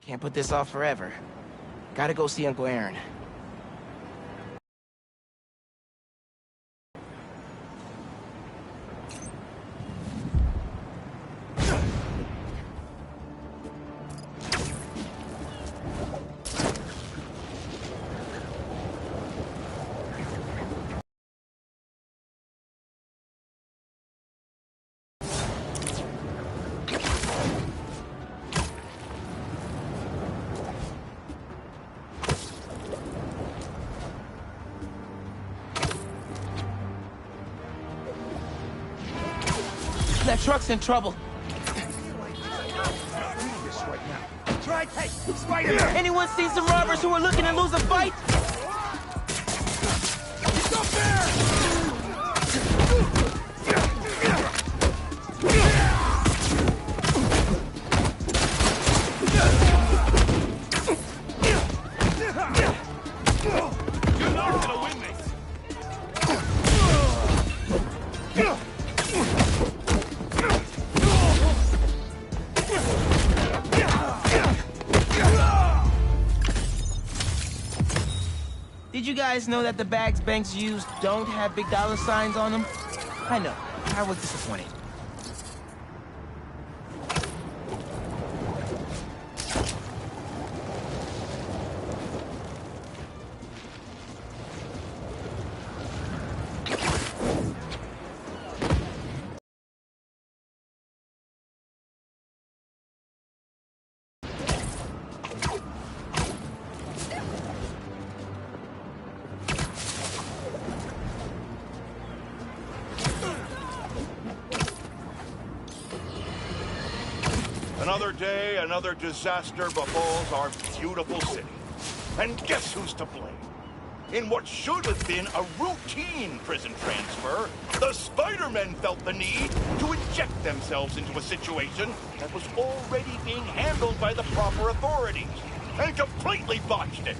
Can't put this off forever. Gotta go see Uncle Aaron. That truck's in trouble. Hey, Spider-Man! Anyone seen some robbers who are looking to lose a fight? Stop there! You're not gonna win this! Did you guys know that the bags banks use don't have big dollar signs on them? I know. I was disappointed. Another day, another disaster befalls our beautiful city. And guess who's to blame? In what should have been a routine prison transfer, the Spider-Men felt the need to inject themselves into a situation that was already being handled by the proper authorities, and completely botched it.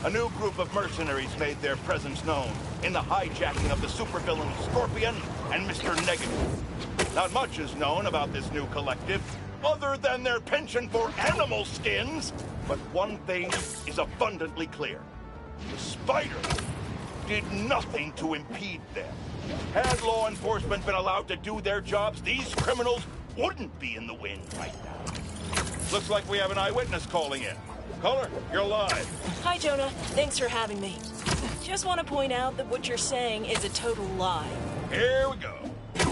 A new group of mercenaries made their presence known in the hijacking of the supervillain Scorpion and Mr. Negative. Not much is known about this new collective, other than their penchant for animal skins. But one thing is abundantly clear. The Spider did nothing to impede them. Had law enforcement been allowed to do their jobs, these criminals wouldn't be in the wind right now. Looks like we have an eyewitness calling in. Caller, you're live. Hi, Jonah. Thanks for having me. Just want to point out that what you're saying is a total lie. Here we go.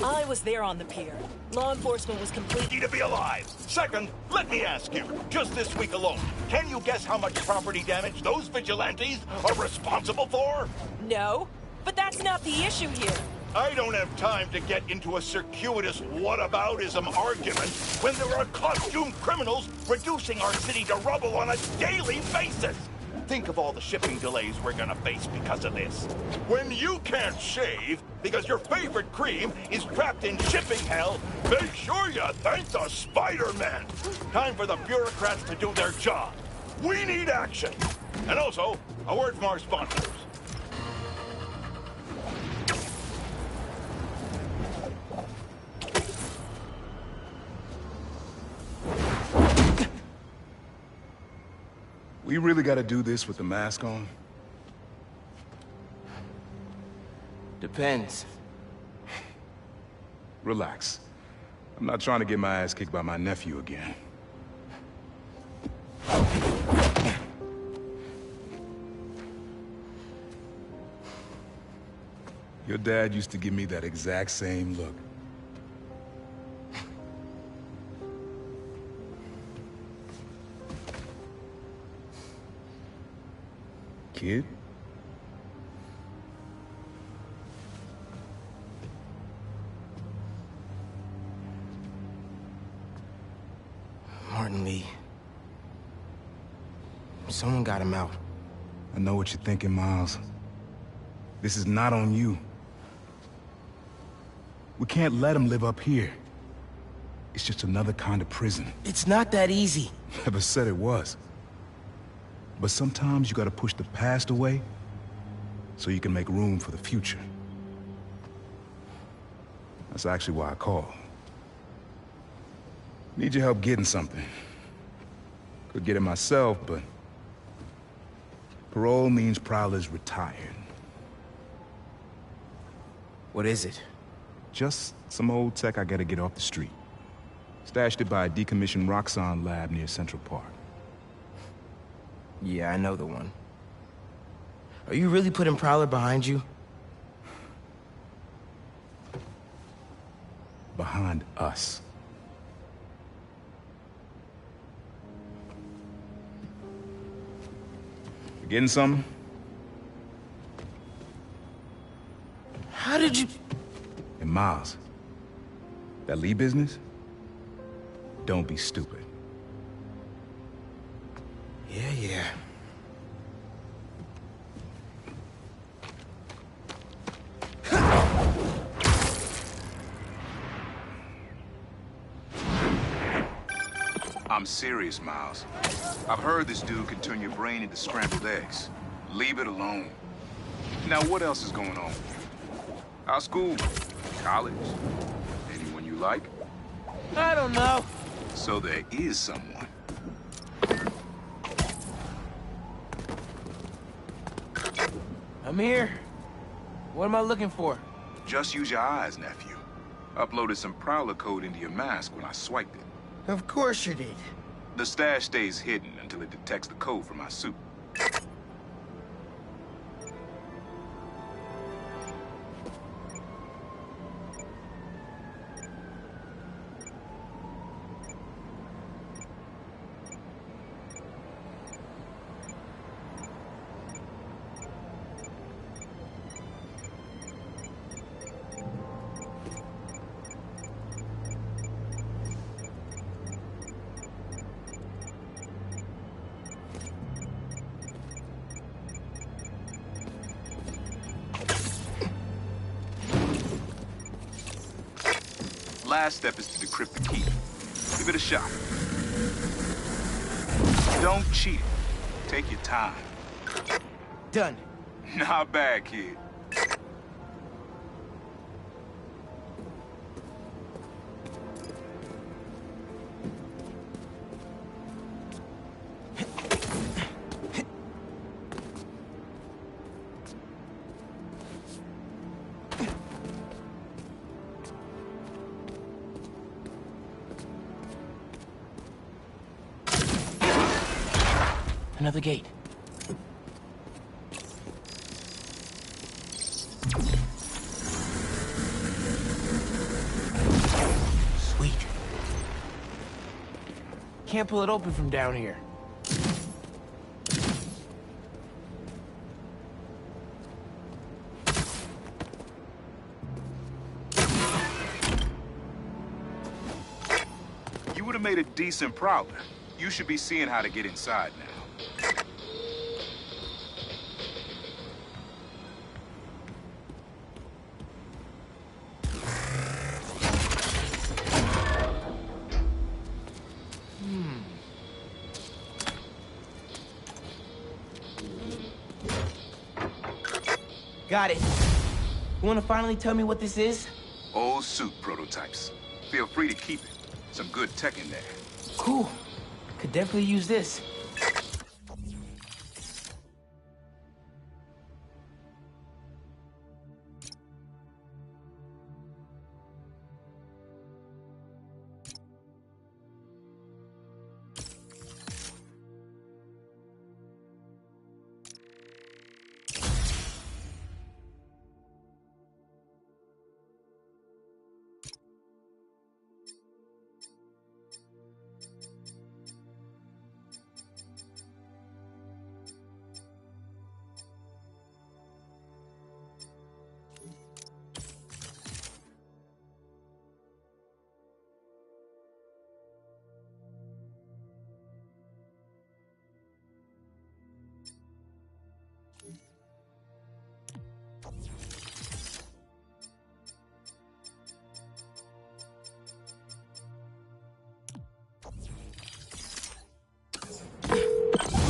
I was there on the pier. Law enforcement was completely... To be alive. Second, let me ask you, just this week alone, can you guess how much property damage those vigilantes are responsible for? No, but that's not the issue here. I don't have time to get into a circuitous whataboutism argument when there are costumed criminals reducing our city to rubble on a daily basis. Think of all the shipping delays we're gonna face because of this. When you can't shave because your favorite cream is trapped in shipping hell, make sure you thank the Spider-Man. Time for the bureaucrats to do their job. We need action. And also, a word from our sponsors. We really gotta do this with the mask on? Depends. Relax. I'm not trying to get my ass kicked by my nephew again. Your dad used to give me that exact same look. Kid? Martin Lee. Someone got him out. I know what you're thinking, Miles. This is not on you. We can't let him live up here. It's just another kind of prison. It's not that easy. Never said it was. But sometimes you gotta push the past away so you can make room for the future. That's actually why I called. Need your help getting something. Could get it myself, but parole means Prowler's retired. What is it? Just some old tech I gotta get off the street. Stashed it by a decommissioned Roxxon lab near Central Park. Yeah, I know the one. Are you really putting Prowler behind you? Behind us. You getting something? How did you... And Miles, that Lee business? Don't be stupid. Yeah. I'm serious, Miles. I've heard this dude can turn your brain into scrambled eggs. Leave it alone. Now, what else is going on? How's school? College? Anyone you like? I don't know. So there is someone. I'm here. What am I looking for? Just use your eyes, nephew. Uploaded some Prowler code into your mask when I swiped it. Of course you did. The stash stays hidden until it detects the code from my suit. Last step is to decrypt the key. Give it a shot. Don't cheat it. Take your time. Done. Not bad, kid. Another gate. Sweet. Can't pull it open from down here. You would have made a decent Prowler. You should be seeing how to get inside now. Got it. You wanna finally tell me what this is? Old suit prototypes. Feel free to keep it. Some good tech in there. Cool. Could definitely use this.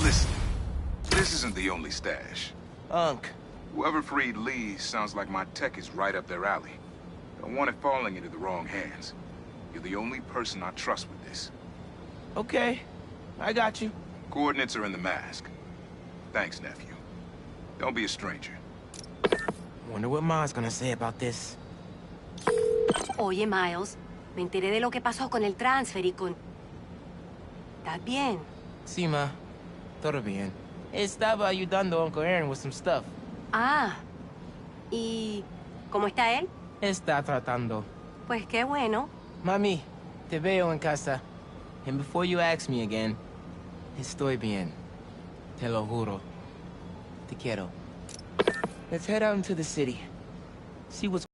Listen, this isn't the only stash. Unc. Whoever freed Lee sounds like my tech is right up their alley. Don't want it falling into the wrong hands. You're the only person I trust with this. Okay. I got you. Coordinates are in the mask. Thanks, nephew. Don't be a stranger. Wonder what Ma's gonna say about this. Oye, Miles, me enteré de lo que pasó con el transfer y con... ¿Estás bien? Sí, Ma. Todo bien. Estaba ayudando a Uncle Aaron with some stuff. Ah, ¿y cómo está él? Está tratando. Pues qué bueno. Mami, te veo en casa. And before you ask me again, estoy bien. Te lo juro. Te quiero. Let's head out into the city. See what's...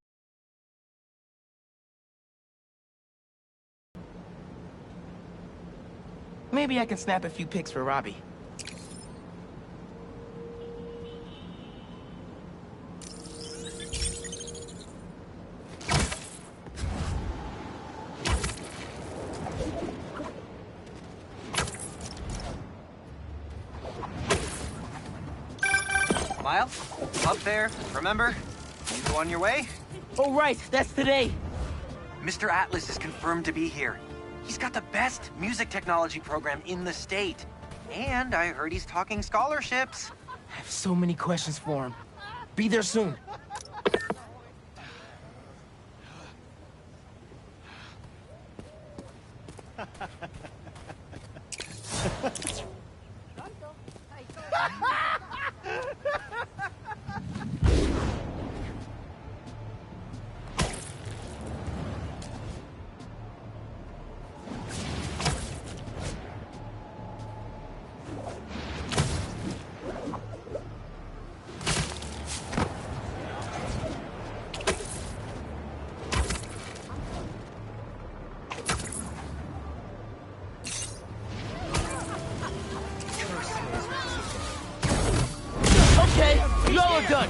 Maybe I can snap a few pics for Robbie. Miles, up there, remember? You on your way? Oh, right, that's today. Mr. Atlas is confirmed to be here. He's got the best music technology program in the state. And I heard he's talking scholarships. I have so many questions for him. Be there soon. Okay, y'all are done.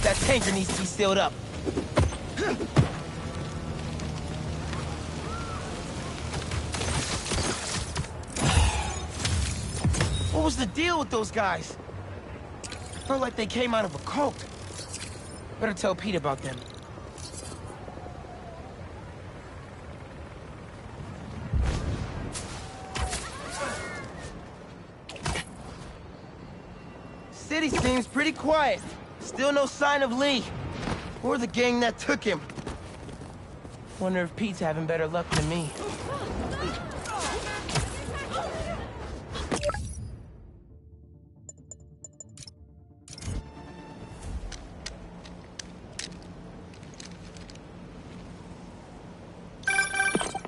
That tanker needs to be sealed up. What was the deal with those guys? Felt like they came out of a cult. Better tell Pete about them. City seems pretty quiet. Still no sign of Lee. Or the gang that took him. Wonder if Pete's having better luck than me.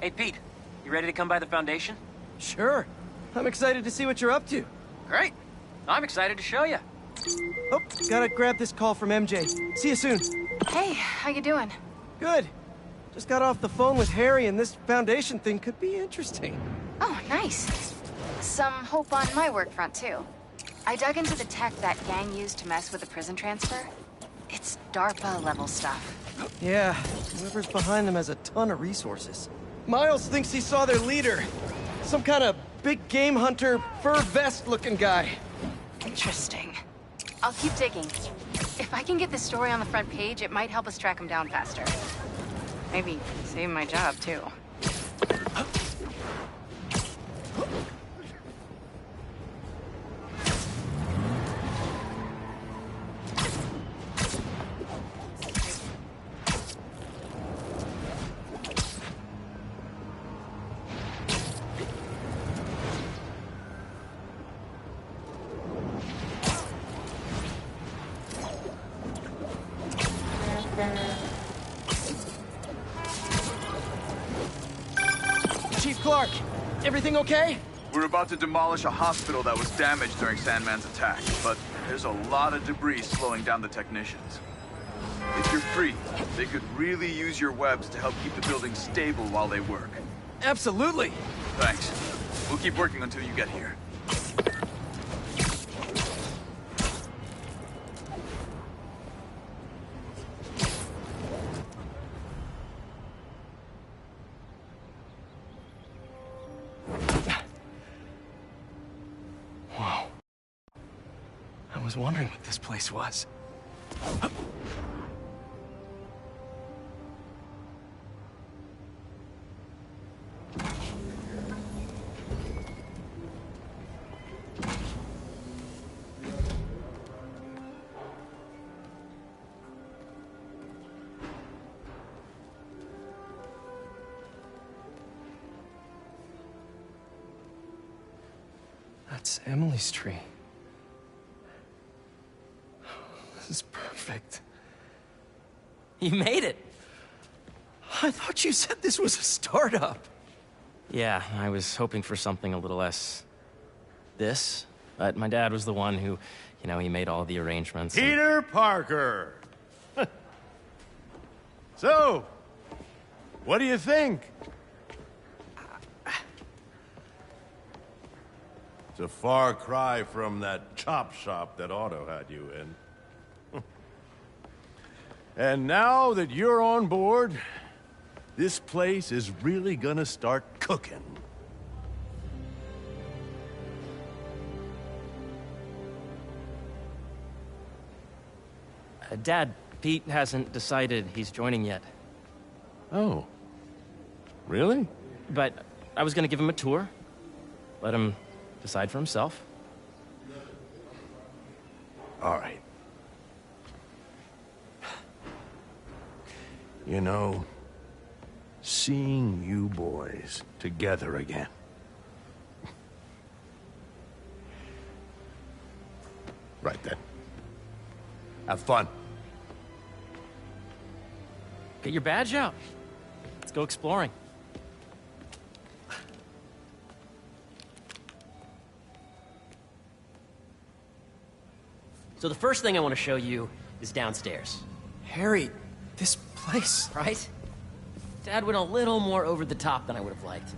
Hey, Pete, you ready to come by the Foundation? Sure. I'm excited to see what you're up to. Great. I'm excited to show you. Oh, gotta grab this call from MJ. See you soon. Hey, how you doing? Good. Just got off the phone with Harry, and this Foundation thing could be interesting. Oh, nice. Some hope on my work front, too. I dug into the tech that gang used to mess with the prison transfer. It's DARPA-level stuff. Yeah, whoever's behind them has a ton of resources. Miles thinks he saw their leader. Some kind of big game hunter, fur vest-looking guy. Interesting. I'll keep digging. If I can get this story on the front page, it might help us track him down faster. Maybe save my job, too. Chief Clark, everything okay? We're about to demolish a hospital that was damaged during Sandman's attack, but there's a lot of debris slowing down the technicians. If you're free, they could really use your webs to help keep the building stable while they work. Absolutely. Thanks. We'll keep working until you get here. Whoa. I was wondering what this place was. That's Emily's tree. This is perfect. You made it! I thought you said this was a startup. Yeah, I was hoping for something a little less... this. But my dad was the one who, you know, he made all the arrangements. Peter Parker! So, what do you think? It's a far cry from that chop shop that Otto had you in. And now that you're on board, this place is really gonna start cooking. Dad, Pete hasn't decided he's joining yet. Oh. Really? But I was gonna give him a tour. Let him decide for himself. All right. You know, seeing you boys together again. Right then. Have fun. Get your badge out. Let's go exploring. So the first thing I want to show you is downstairs. Harry, this place... Right? Dad went a little more over the top than I would have liked.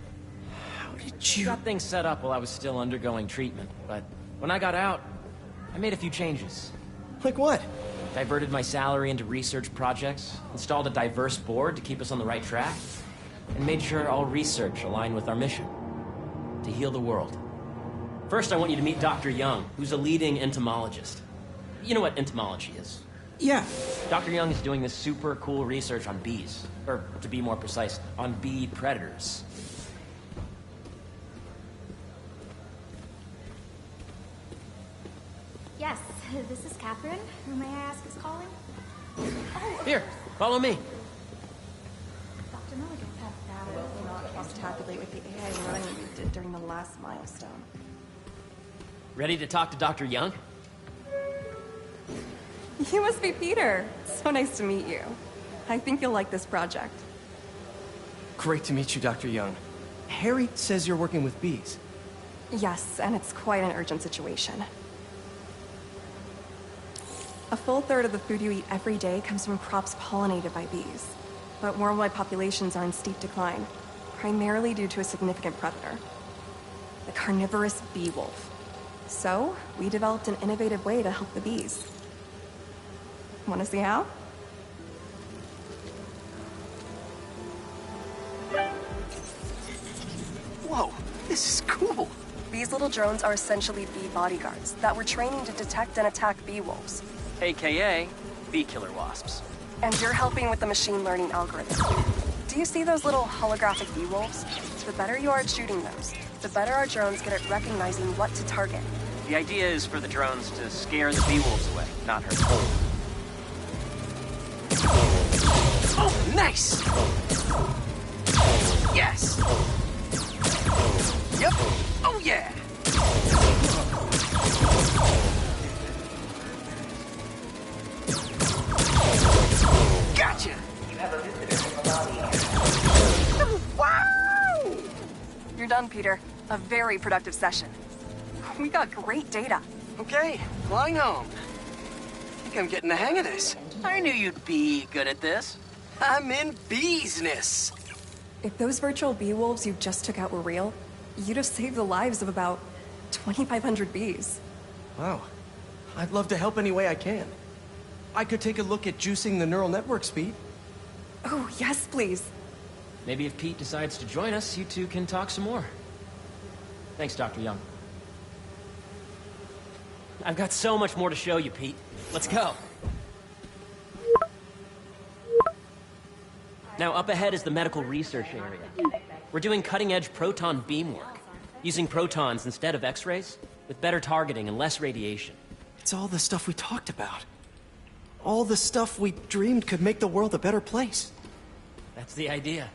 How did you... Got things set up while I was still undergoing treatment, but when I got out, I made a few changes. Like what? Diverted my salary into research projects, installed a diverse board to keep us on the right track, and made sure all research aligned with our mission, to heal the world. First, I want you to meet Dr. Young, who's a leading entomologist. You know what entomology is? Yeah. Dr. Young is doing this super cool research on bees, or to be more precise, on bee predators. Yes, this is Catherine. Who may I ask is calling? Oh, Here, follow me. Dr. Milligan. That will not cross-tabulate with the AI running we did during the last milestone. Ready to talk to Dr. Young? You must be Peter. So nice to meet you. I think you'll like this project. Great to meet you, Dr. Young. Harry says you're working with bees. Yes, and it's quite an urgent situation. A full third of the food you eat every day comes from crops pollinated by bees. But worldwide populations are in steep decline, primarily due to a significant predator, the carnivorous bee wolf. So, we developed an innovative way to help the bees. Want to see how? Whoa, this is cool! These little drones are essentially bee bodyguards that we're training to detect and attack bee wolves. AKA bee killer wasps. And you're helping with the machine learning algorithm. Do you see those little holographic bee wolves? The better you are at shooting those, the better our drones get at recognizing what to target. The idea is for the drones to scare the bee wolves away, not hurt them. Oh, nice! Yes! Yep! Oh, yeah! Gotcha! You have a visitor from the lobby. Wow! You're done, Peter. A very productive session. We got great data. Okay, flying home. I think I'm getting the hang of this. I knew you'd be good at this. I'm in business. If those virtual bee wolves you just took out were real, you'd have saved the lives of about 2,500 bees. Wow. I'd love to help any way I can. I could take a look at juicing the neural network speed. Oh, yes, please. Maybe if Pete decides to join us, you two can talk some more. Thanks, Dr. Young. I've got so much more to show you, Pete. Let's go. Now, up ahead is the medical research area. We're doing cutting-edge proton beam work, using protons instead of X-rays, with better targeting and less radiation. It's all the stuff we talked about. All the stuff we dreamed could make the world a better place. That's the idea.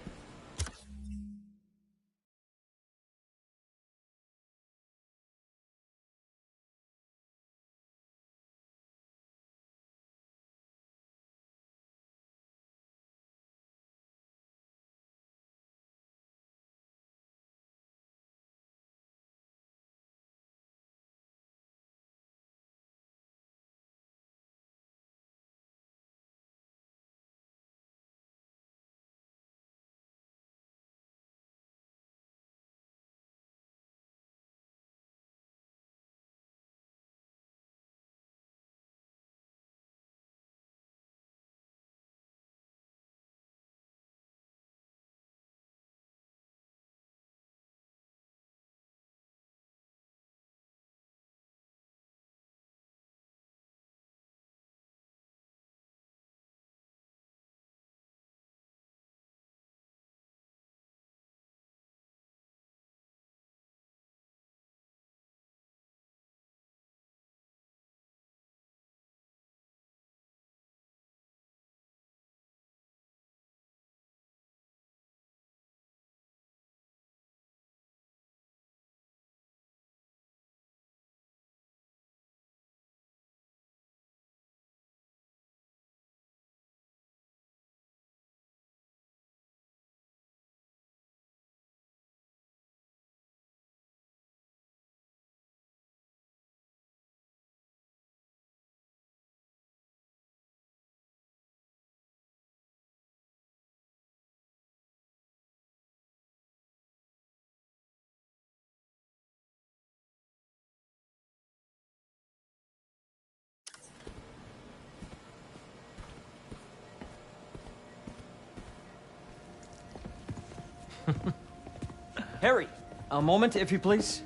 Harry! A moment, if you please.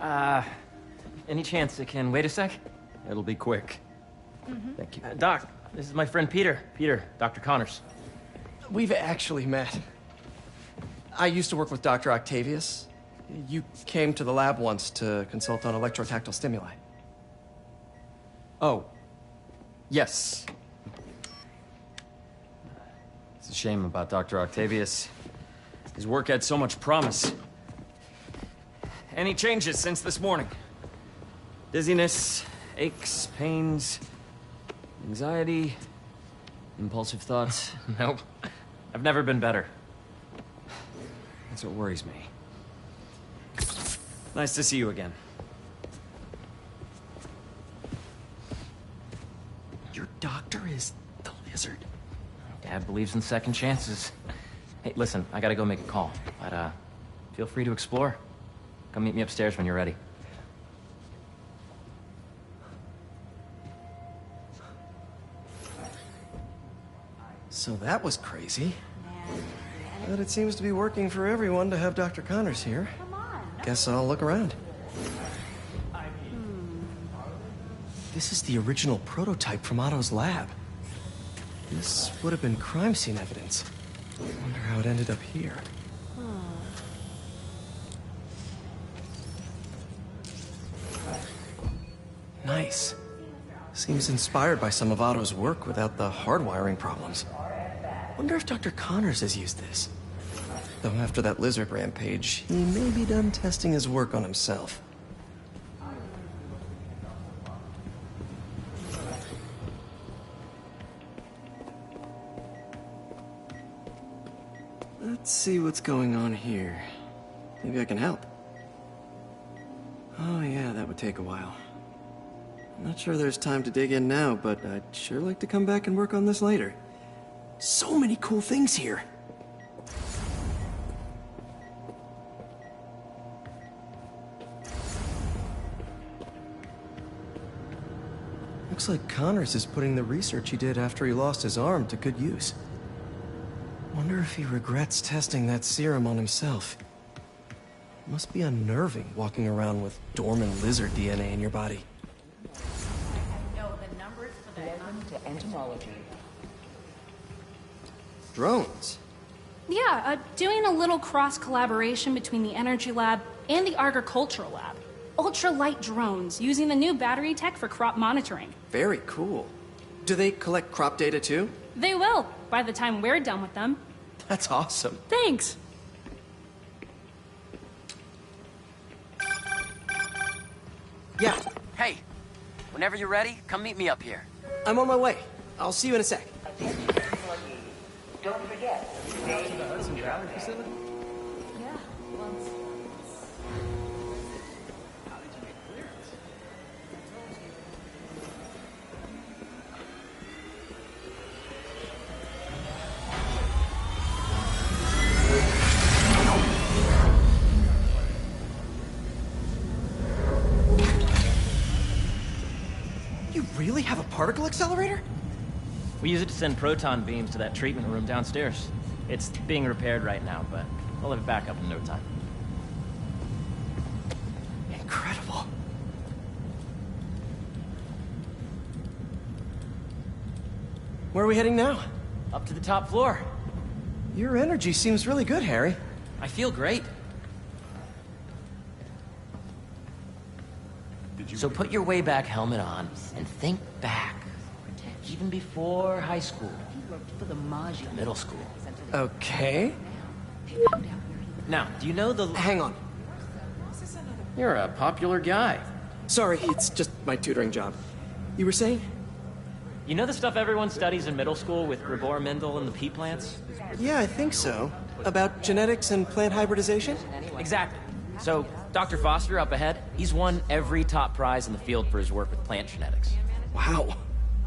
Any chance it can wait a sec? It'll be quick. Thank you. Doc, this is my friend Peter. Peter, Dr. Connors. We've actually met. I used to work with Dr. Octavius. You came to the lab once to consult on electrotactile stimuli. Oh. Yes. It's a shame about Dr. Octavius. His work had so much promise. Any changes since this morning? Dizziness, aches, pains, anxiety, impulsive thoughts? Nope. I've never been better. That's what worries me. Nice to see you again. Your doctor is the lizard. Dad believes in second chances. Hey, listen, I gotta go make a call, but feel free to explore. Come meet me upstairs when you're ready. So that was crazy. But it seems to be working for everyone to have Dr. Connors here. Guess I'll look around. This is the original prototype from Otto's lab. This would have been crime scene evidence. Wonder how it ended up here. Nice. Seems inspired by some of Otto's work without the hardwiring problems. Wonder if Dr. Connors has used this. Though after that lizard rampage, he may be done testing his work on himself. Let's see what's going on here. Maybe I can help. Oh yeah, that would take a while. I'm not sure there's time to dig in now, but I'd sure like to come back and work on this later. So many cool things here. Looks like Connors is putting the research he did after he lost his arm to good use. Wonder if he regrets testing that serum on himself. Must be unnerving walking around with dormant lizard DNA in your body. Welcome to entomology. Drones? Yeah, doing a little cross-collaboration between the Energy Lab and the Agricultural Lab. Ultralight drones, using the new battery tech for crop monitoring. Very cool. Do they collect crop data too? They will, by the time we're done with them. That's awesome. Thanks. Yeah. Hey, whenever you're ready, come meet me up here. I'm on my way. I'll see you in a sec. Don't forget, facility? Yeah, once. You really have a particle accelerator? We use it to send proton beams to that treatment room downstairs. It's being repaired right now, but we'll have it back up in no time. Incredible. Where are we heading now? Up to the top floor. Your energy seems really good, Harry. I feel great. So put your way back helmet on and think back. Even before high school. Middle school. Okay. Now, do you know the... Hang on. You're a popular guy. Sorry, it's just my tutoring job. You were saying? You know the stuff everyone studies in middle school with Gabor Mendel and the pea plants? Yeah, I think so. About genetics and plant hybridization? Exactly. So, Dr. Foster up ahead, he's won every top prize in the field for his work with plant genetics. Wow.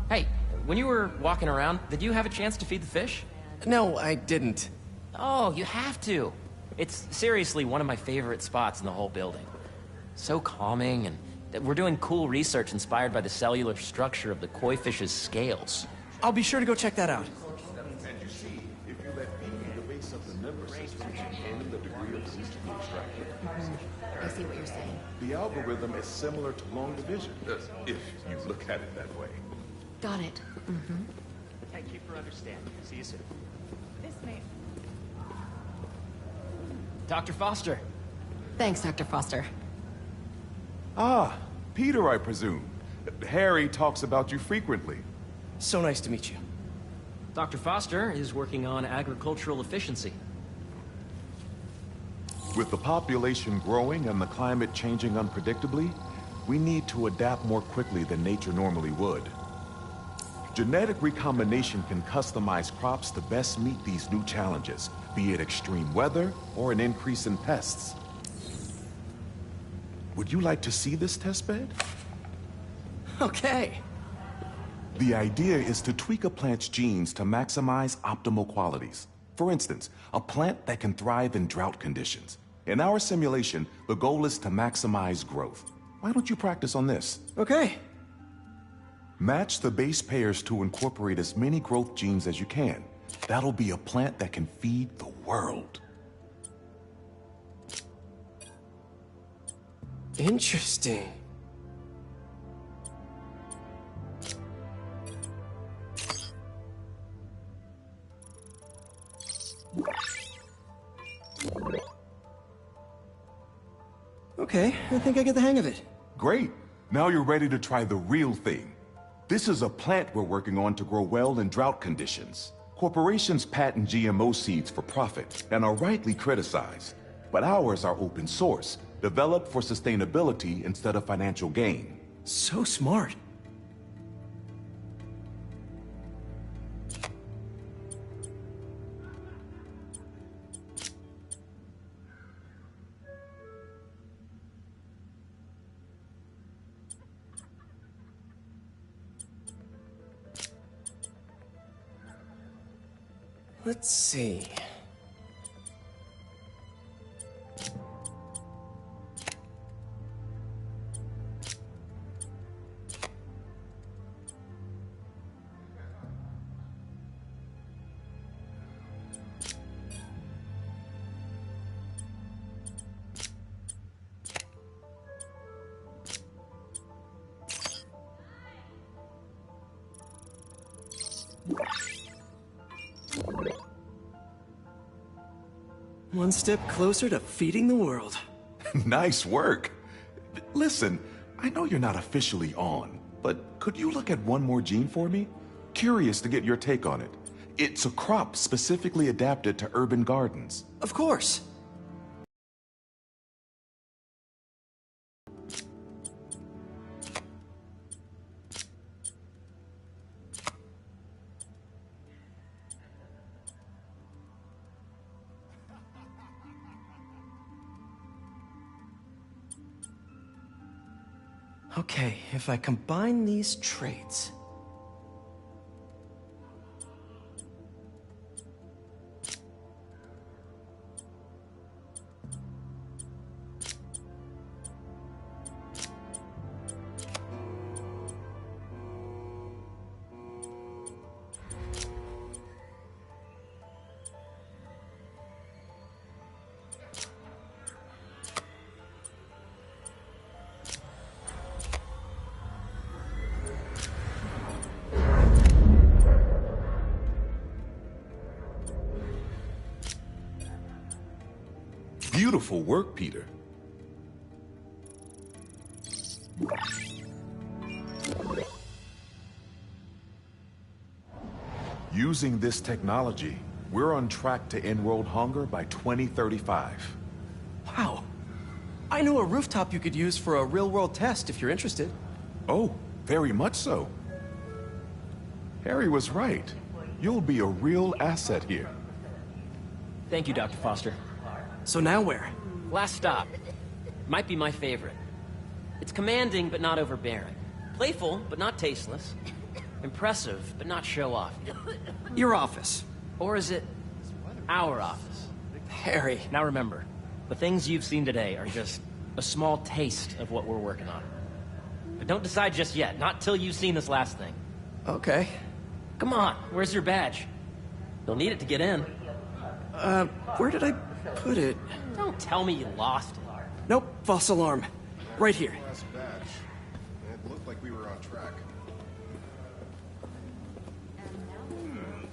Hey, when you were walking around, did you have a chance to feed the fish? No, I didn't. Oh, you have to. It's seriously one of my favorite spots in the whole building. So calming, and we're doing cool research inspired by the cellular structure of the koi fish's scales. I'll be sure to go check that out. And you see, if you let B be the base of the member system and the degree of yeast to be extracted. I see what you're saying. The algorithm is similar to long division, if you look at it that way. Got it. Thank you for understanding. See you soon. This may... Dr. Foster. Thanks, Dr. Foster. Ah, Peter, I presume. Harry talks about you frequently. So nice to meet you. Dr. Foster is working on agricultural efficiency. With the population growing and the climate changing unpredictably, we need to adapt more quickly than nature normally would. Genetic recombination can customize crops to best meet these new challenges, be it extreme weather or an increase in pests. Would you like to see this testbed? Okay. The idea is to tweak a plant's genes to maximize optimal qualities. For instance, a plant that can thrive in drought conditions. In our simulation, the goal is to maximize growth. Why don't you practice on this? Okay. Match the base pairs to incorporate as many growth genes as you can. That'll be a plant that can feed the world. Interesting. Okay, I think I get the hang of it. Great. Now you're ready to try the real thing. This is a plant we're working on to grow well in drought conditions. Corporations patent GMO seeds for profit and are rightly criticized. But ours are open source, developed for sustainability instead of financial gain. So smart. Let's see. One step closer to feeding the world. Nice work. Listen, I know you're not officially on, but could you look at one more gene for me? Curious to get your take on it. It's a crop specifically adapted to urban gardens. Of course. Okay, if I combine these traits... Beautiful work, Peter. Using this technology, we're on track to end world hunger by 2035. Wow. I know a rooftop you could use for a real-world test if you're interested. Oh, very much so. Harry was right. You'll be a real asset here. Thank you, Dr. Foster. So now where? Last stop. Might be my favorite. It's commanding, but not overbearing. Playful, but not tasteless. Impressive, but not show-off. Your office. Or is it our office? Harry. Now remember, the things you've seen today are just a small taste of what we're working on. But don't decide just yet, not till you've seen this last thing. Okay. Come on, where's your badge? You'll need it to get in. Where did I put it? Don't tell me you lost it. Nope, false alarm. Right here. Last batch. It looked like we were on track.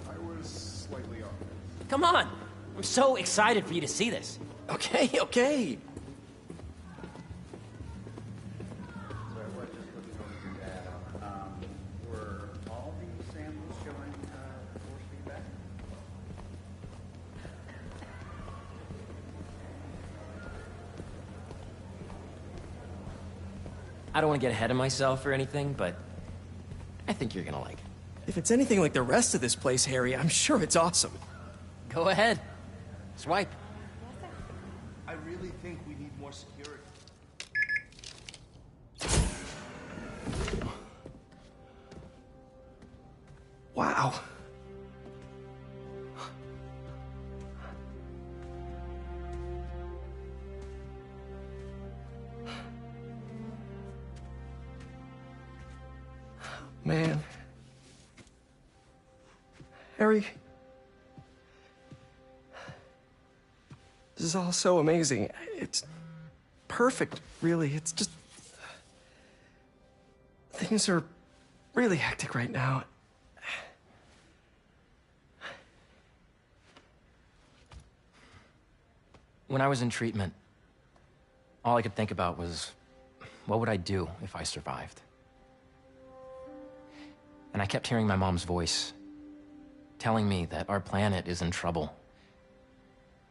I was slightly off. Come on! I'm so excited for you to see this. Okay, okay. Were all these samples showing force feedback? I don't want to get ahead of myself or anything, but I think you're gonna like it. If it's anything like the rest of this place, Harry, I'm sure it's awesome. Go ahead. Swipe. I really think we need more security. Wow. Man. Harry. This is all so amazing. It's perfect, really. It's just... Things are really hectic right now. When I was in treatment, all I could think about was, what would I do if I survived? And I kept hearing my mom's voice, telling me that our planet is in trouble,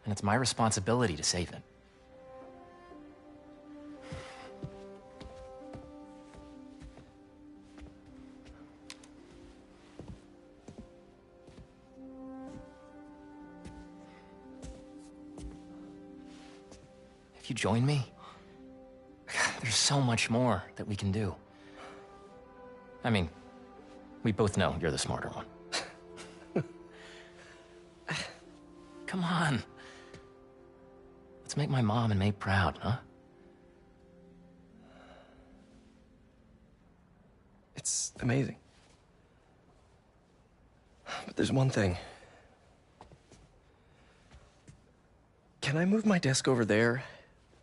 and it's my responsibility to save it. If you join me, there's so much more that we can do. I mean, we both know you're the smarter one. Come on. Let's make my mom and May proud, huh? It's amazing. But there's one thing. Can I move my desk over there?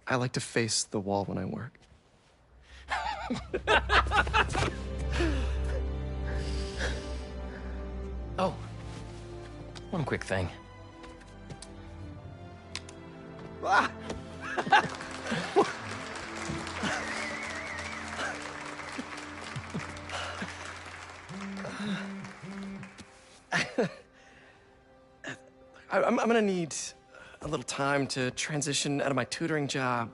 I like to face the wall when I work. Oh, one quick thing. Ah! I'm gonna need a little time to transition out of my tutoring job.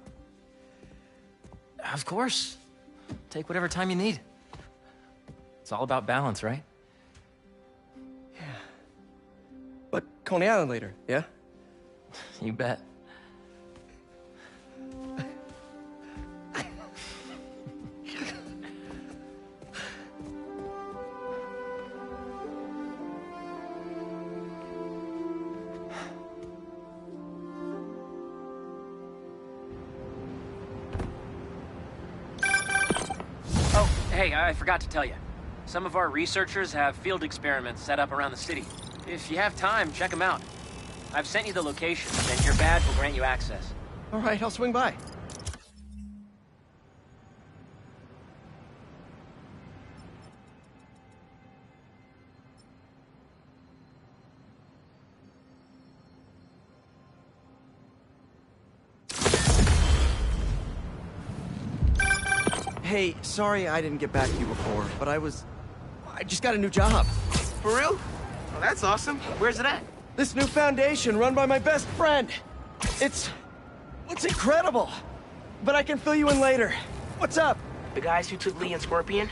Of course. Take whatever time you need. It's all about balance, right? But Coney Island later, yeah? You bet. Hey, I forgot to tell you. Some of our researchers have field experiments set up around the city. If you have time, check them out. I've sent you the locations, and your badge will grant you access. All right, I'll swing by. Hey, sorry I didn't get back to you before, but I just got a new job. For real? Well, that's awesome. Where's it at? This new foundation run by my best friend. It's incredible. But I can fill you in later. What's up? The guys who took Lee and Scorpion?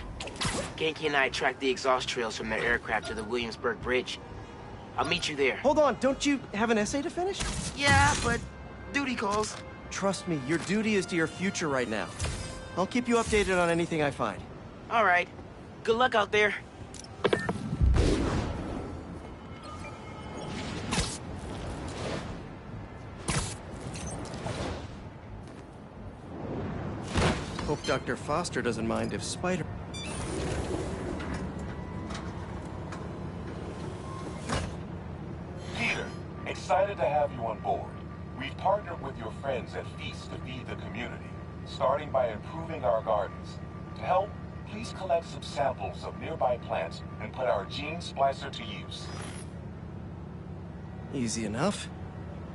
Genki and I tracked the exhaust trails from their aircraft to the Williamsburg Bridge. I'll meet you there. Hold on, don't you have an essay to finish? Yeah, but duty calls. Trust me, your duty is to your future right now. I'll keep you updated on anything I find. All right. Good luck out there. Hope Dr. Foster doesn't mind if Spider... Peter, excited to have you on board. We've partnered with your friends at Feast to feed the community, starting by improving our gardens. To help, please collect some samples of nearby plants and put our gene splicer to use. Easy enough.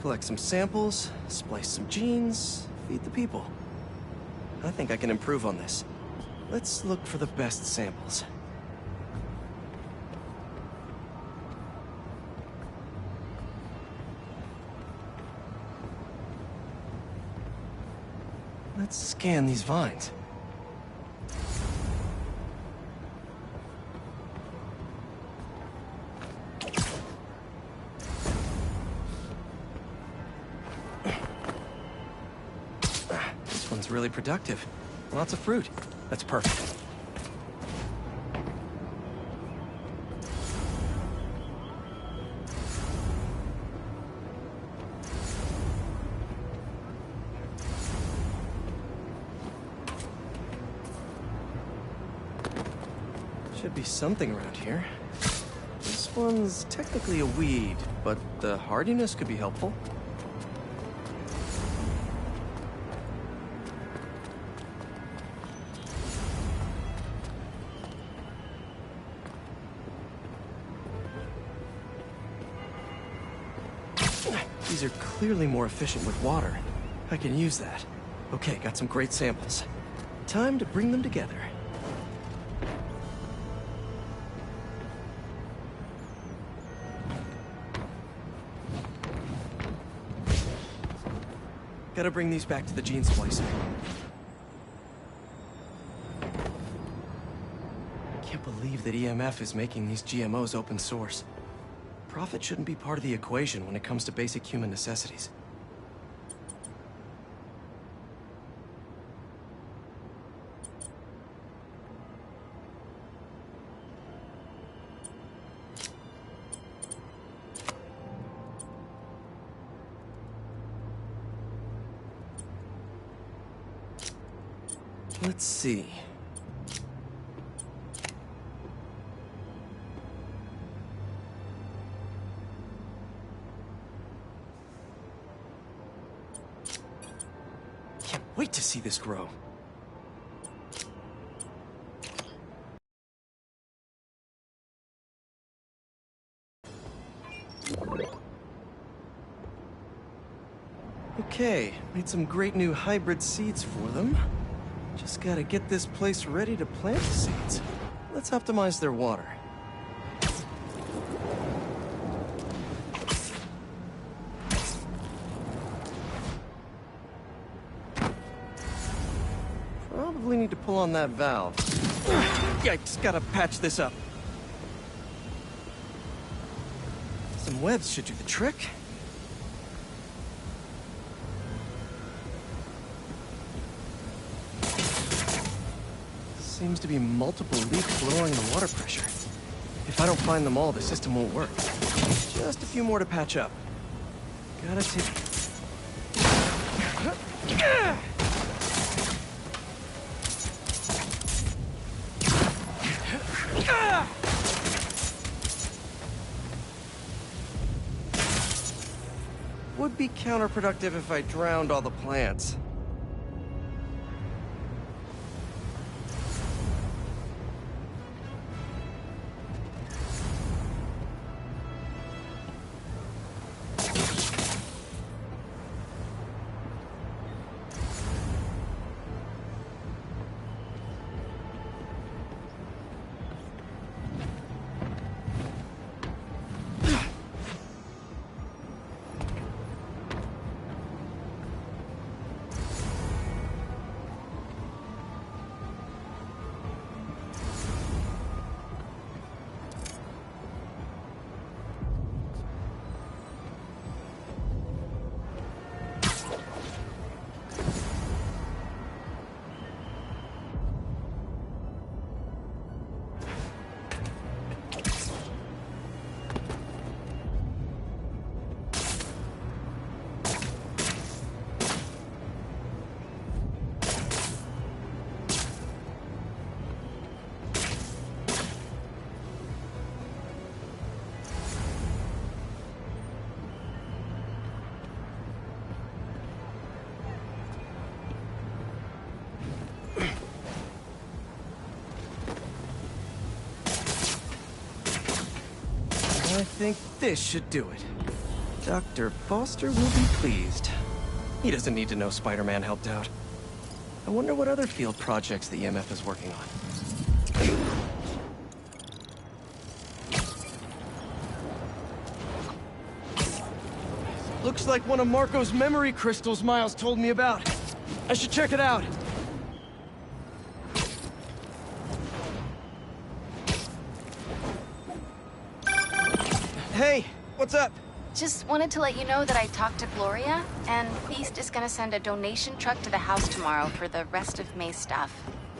Collect some samples, splice some genes, feed the people. I think I can improve on this. Let's look for the best samples. Let's scan these vines. This one's really productive. Lots of fruit. That's perfect. Should be something around here. This one's technically a weed, but the hardiness could be helpful. These are clearly more efficient with water. I can use that. Okay, got some great samples. Time to bring them together. Gotta bring these back to the gene splicer. Can't believe that EMF is making these GMOs open source. Profit shouldn't be part of the equation when it comes to basic human necessities. Let's see. Can't wait to see this grow. Okay, made some great new hybrid seeds for them. Just gotta get this place ready to plant the seeds. Let's optimize their water. Probably need to pull on that valve. Yikes, gotta patch this up. Some webs should do the trick. Seems to be multiple leaks lowering the water pressure. If I don't find them all, the system won't work. Just a few more to patch up. Gotta take... Would be counterproductive if I drowned all the plants. I think this should do it. Dr. Foster will be pleased. He doesn't need to know Spider-Man helped out. I wonder what other field projects the EMF is working on. Looks like one of Marco's memory crystals Miles told me about. I should check it out. Hey, what's up? Just wanted to let you know that I talked to Gloria, and Beast is gonna send a donation truck to the house tomorrow for the rest of May's stuff.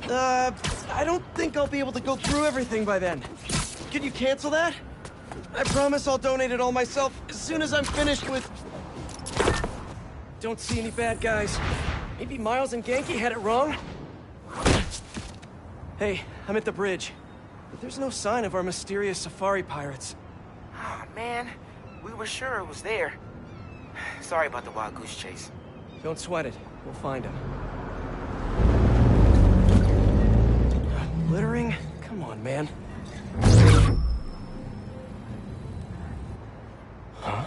I don't think I'll be able to go through everything by then. Could you cancel that? I promise I'll donate it all myself as soon as I'm finished with... Don't see any bad guys. Maybe Miles and Genki had it wrong? Hey, I'm at the bridge. But there's no sign of our mysterious safari pirates. Oh, man. We were sure it was there. Sorry about the wild goose chase. Don't sweat it. We'll find him. Littering? Come on, man. Huh?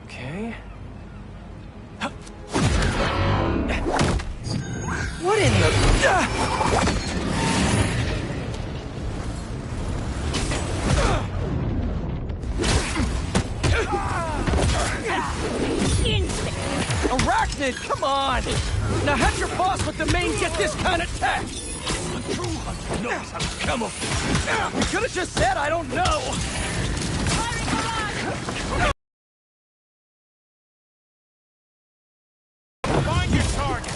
Okay. What in the... Arachnid, come on! Now have your boss with the main get this kind of tech! A true hunter knows how to camouflage. You could've just said I don't know! Find your target!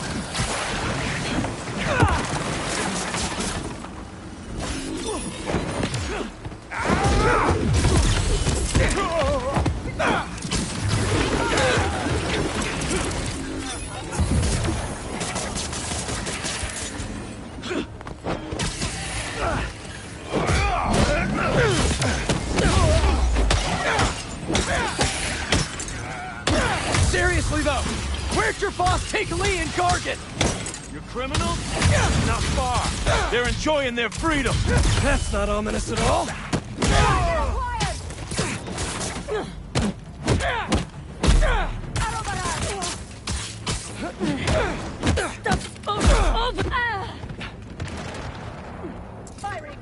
Seriously, though, where'd your boss take Lee and Gargan? Your criminals? Not far. They're enjoying their freedom. That's not ominous at all. Firing.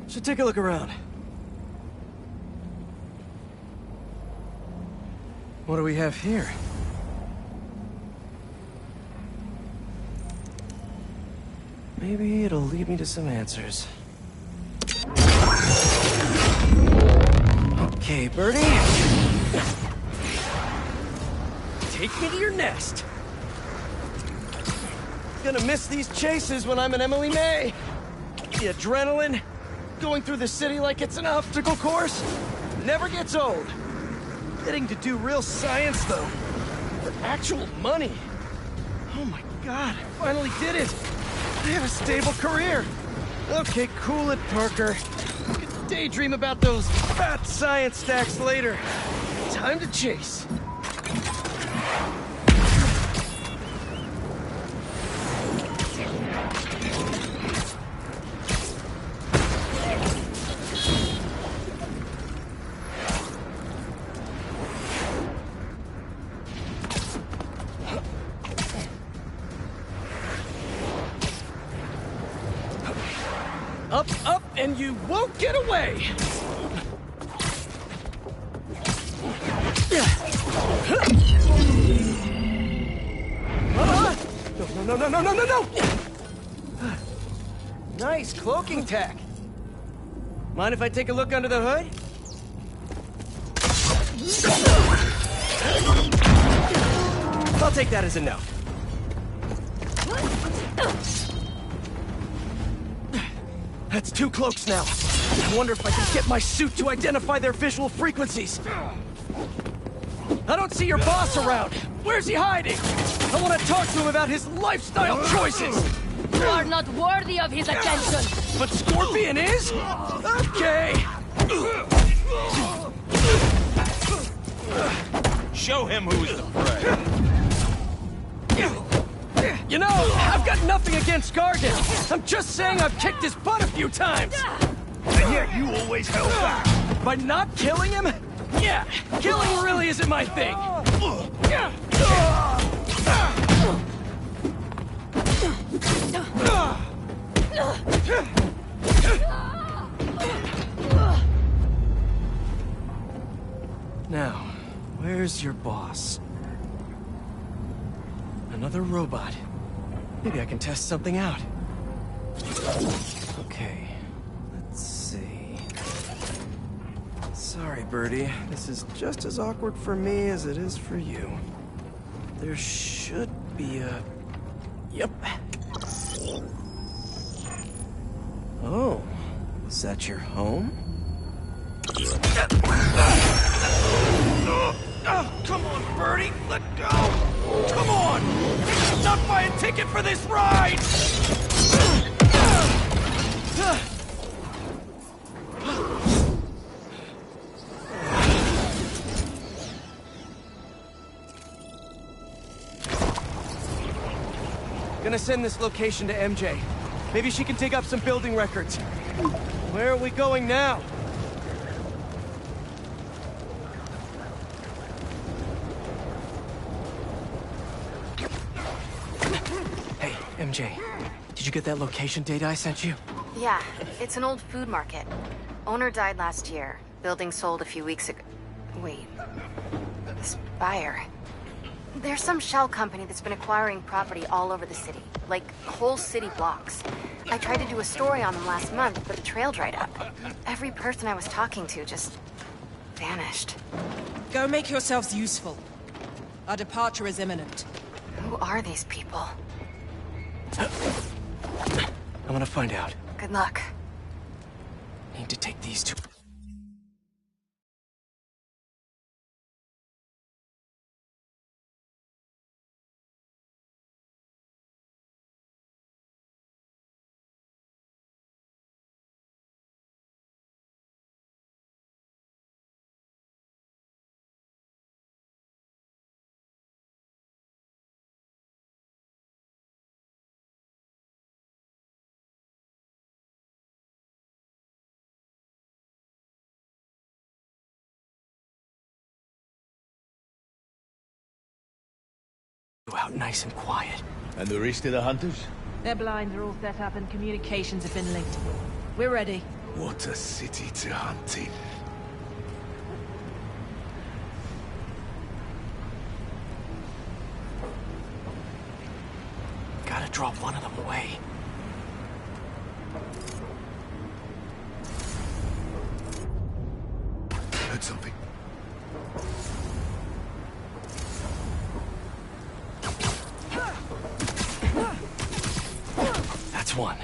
Should take a look around. What do we have here? Maybe it'll lead me to some answers. Okay, Birdie. Take me to your nest. Gonna miss these chases when I'm an Emily May. The adrenaline, going through the city like it's an obstacle course, never gets old. Getting to do real science, though, for actual money. Oh my God, I finally did it. I have a stable career. Okay, cool it, Parker. I could daydream about those fat science stacks later. Time to chase. Up, up, and you won't get away! No! Nice cloaking tech. Mind if I take a look under the hood? I'll take that as a no. That's 2 cloaks now. I wonder if I can get my suit to identify their visual frequencies. I don't see your boss around. Where's he hiding? I want to talk to him about his lifestyle choices. You are not worthy of his attention. But Scorpion is? Okay. Show him who's the prey. You know, I've got nothing against Gargan. I'm just saying I've kicked his butt a few times. And yet you always held back. By not killing him? Yeah, killing really isn't my thing. Now, where's your boss? Another robot. Maybe I can test something out. Okay, let's see. Sorry, Birdie. This is just as awkward for me as it is for you. There should be a... Yep. Oh, is that your home? Oh, come on, Birdie! Let go! Come on! Not buy a ticket for this ride! Gonna send this location to MJ. Maybe she can dig up some building records. Where are we going now? Hey, MJ. Did you get that location data I sent you? Yeah, it's an old food market. Owner died last year. Building sold a few weeks ago. Wait. This buyer. There's some shell company that's been acquiring property all over the city. Like, whole city blocks. I tried to do a story on them last month, but the trail dried up. Every person I was talking to just... vanished. Go make yourselves useful. Our departure is imminent. Who are these people? I'm gonna find out. Good luck. Need to take these 2... out nice and quiet. And the rest of the hunters? Their blinds are all set up and communications have been linked. We're ready. What a city to hunt in. Gotta drop one of them away. Heard something. That's one.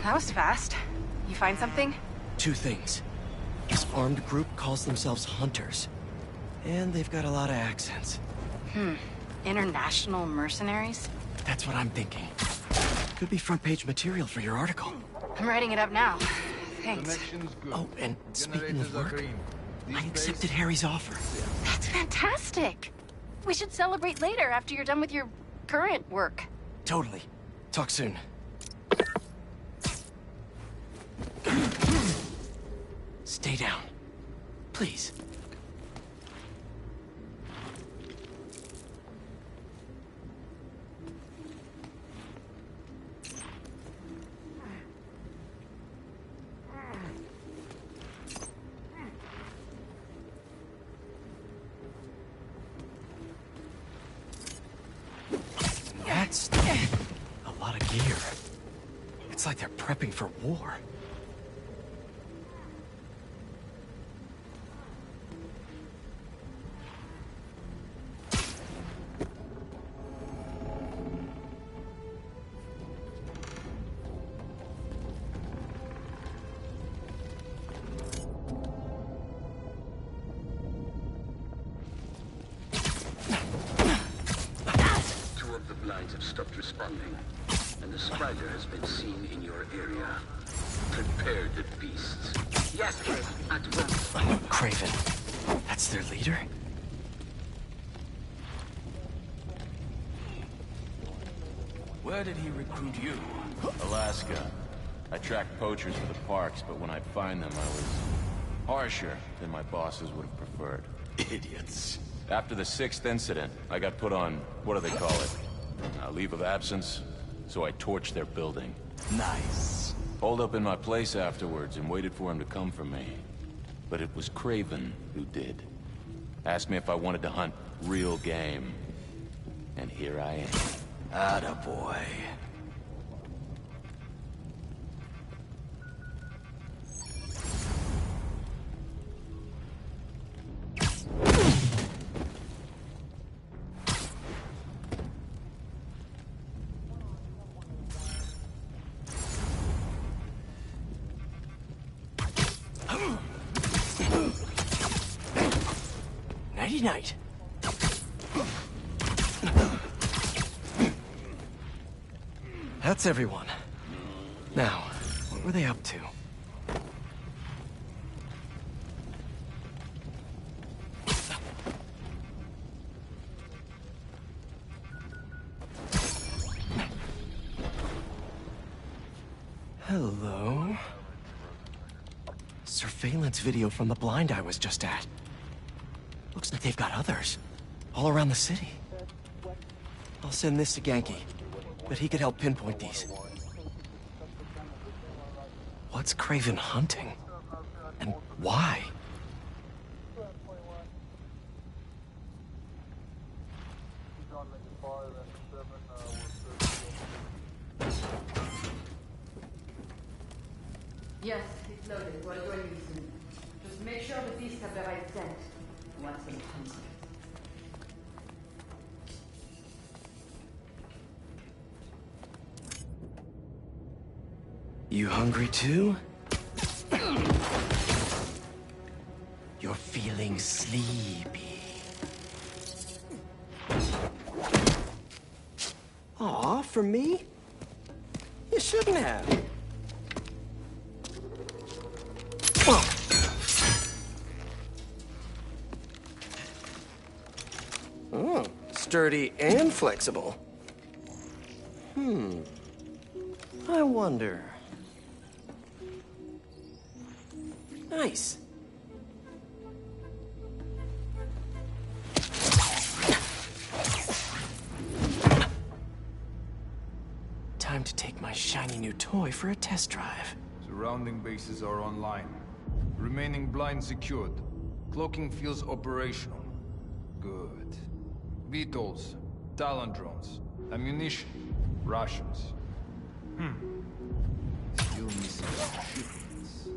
That was fast. You find something? 2 things. This armed group calls themselves Hunters. And they've got a lot of accents. International mercenaries? That's what I'm thinking. Could be front-page material for your article. I'm writing it up now. Thanks. Oh, and speaking of work, I accepted Harry's offer. That's fantastic. We should celebrate later after you're done with your current work. Totally. Talk soon. Stay down. Please. That's a lot of gear. It's like they're prepping for war. Have stopped responding, and the Strider has been seen in your area. Prepare the beasts. Yes, at once. Craven. That's their leader? Where did he recruit you? Alaska. I tracked poachers for the parks, but when I'd find them, I was harsher than my bosses would have preferred. Idiots. After the 6th incident, I got put on, what do they call it? A leave of absence, so I torched their building. Nice. Holed up in my place afterwards and waited for him to come for me. But it was Craven who did. Asked me if I wanted to hunt real game. And here I am. Attaboy. Night. That's everyone. Now, what were they up to? Hello? Surveillance video from the blind I was just at. Looks like they've got others. All around the city. I'll send this to Ganke. But he could help pinpoint these. What's Craven hunting? And why? Yes, it's loaded. We're joining you soon. Just make sure the beasts have the right scent. Want some hunting. You hungry too? You're feeling sleepy. Aw, for me? You shouldn't have. Oh, sturdy and flexible. I wonder. Nice. Time to take my shiny new toy for a test drive. Surrounding bases are online. Remaining blind secured. Cloaking fields operational. Good. VTOLs, Talon drones, ammunition, rations. Still missing some shipments.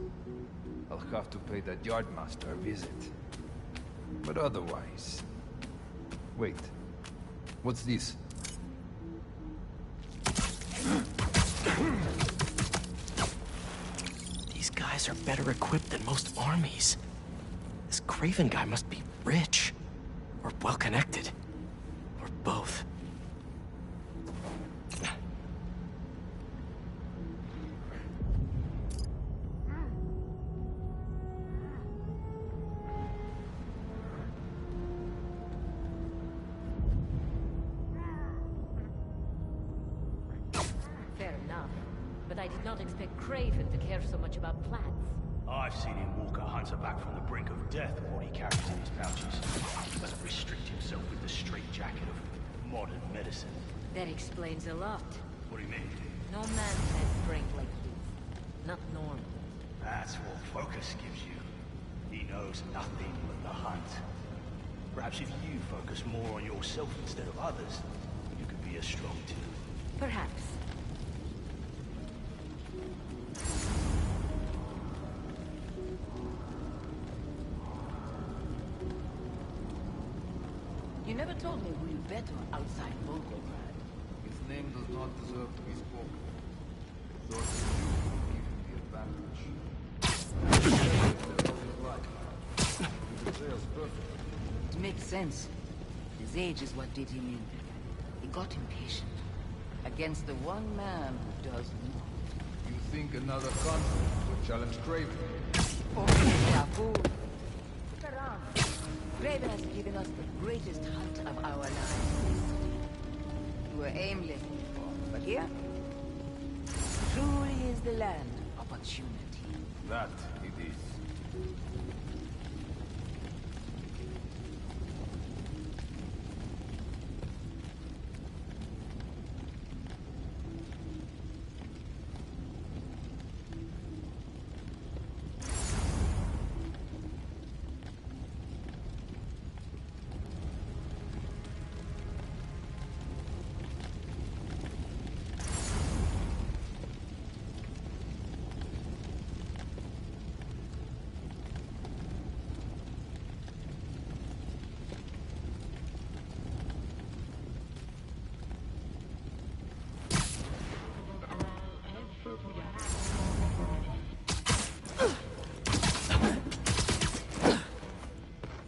I'll have to pay that Yardmaster a visit. But otherwise... Wait. What's this? These guys are better equipped than most armies. This Craven guy must be rich. Or well-connected. Or both. Fair enough. But I did not expect Craven to care so much about plants. I've seen him walk a hunter back from the brink of death with what he carries in his pouches. He doesn't restrict himself with the straitjacket of modern medicine. That explains a lot. What do you mean? No man has strength like his. Not normal. That's what focus gives you. He knows nothing but the hunt. Perhaps if you focus more on yourself instead of others, you could be as strong too. Perhaps. You never told me who you bet on outside Volgograd. His name does not deserve to be spoken. I thought that you would give him the advantage. He betrays perfectly. It makes sense. His age is what did him in. He got impatient. Against the one man who does not. You think another continent would challenge Craven? Look around. Craven has given us the greatest hunt of our lives. We were aimless before, but here, truly is the land of opportunity. That it is.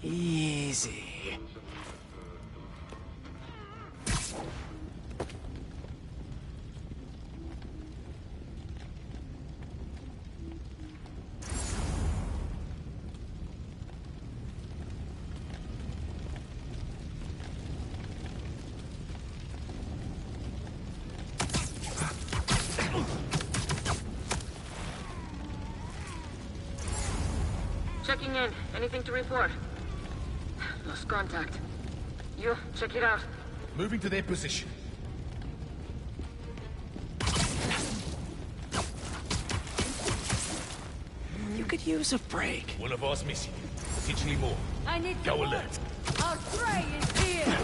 Easy. Checking in. Anything to report? Lost contact. You, check it out. Moving to their position. You could use a break. One of ours missing. Potentially more. I need Go support. alert. Our prey is here!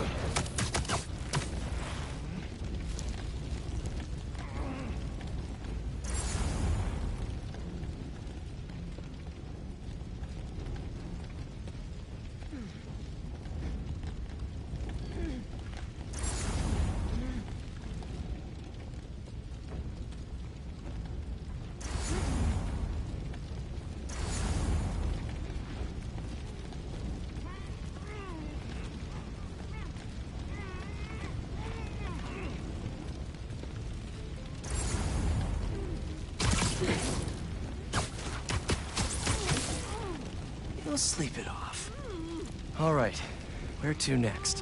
You'll sleep it off. All right, where to next?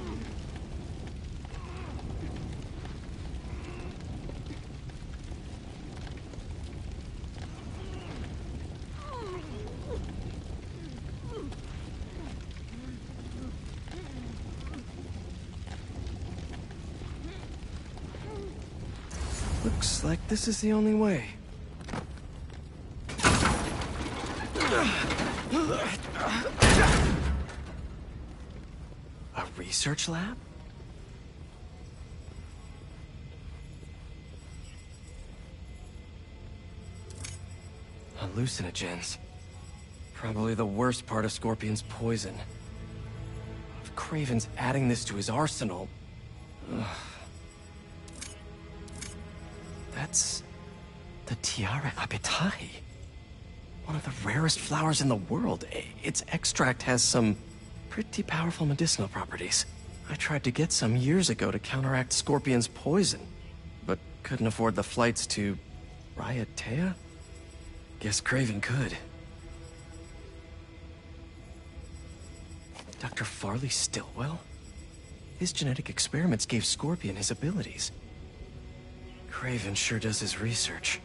Looks like this is the only way. A research lab? Hallucinogens. Probably the worst part of Scorpion's poison. If Kraven's adding this to his arsenal... Ugh. That's... the Tiara Apitai. One of the rarest flowers in the world. Its extract has some pretty powerful medicinal properties. I tried to get some years ago to counteract Scorpion's poison, but couldn't afford the flights to... Raiatea? Guess Kraven could. Dr. Farley Stillwell? His genetic experiments gave Scorpion his abilities. Kraven sure does his research.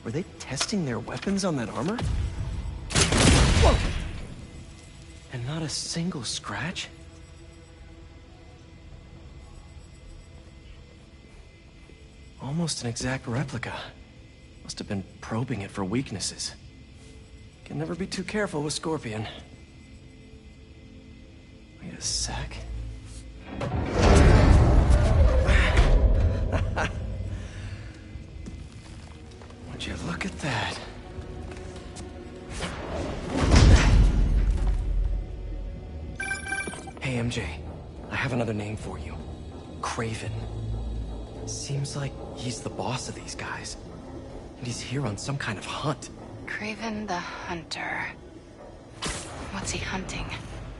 Were they testing their weapons on that armor? Whoa! And not a single scratch? Almost an exact replica. Must have been probing it for weaknesses. Can never be too careful with Scorpion. Wait a sec. Would you look at that? Hey, MJ. I have another name for you. Kraven. Seems like he's the boss of these guys. And he's here on some kind of hunt. Kraven the Hunter. What's he hunting?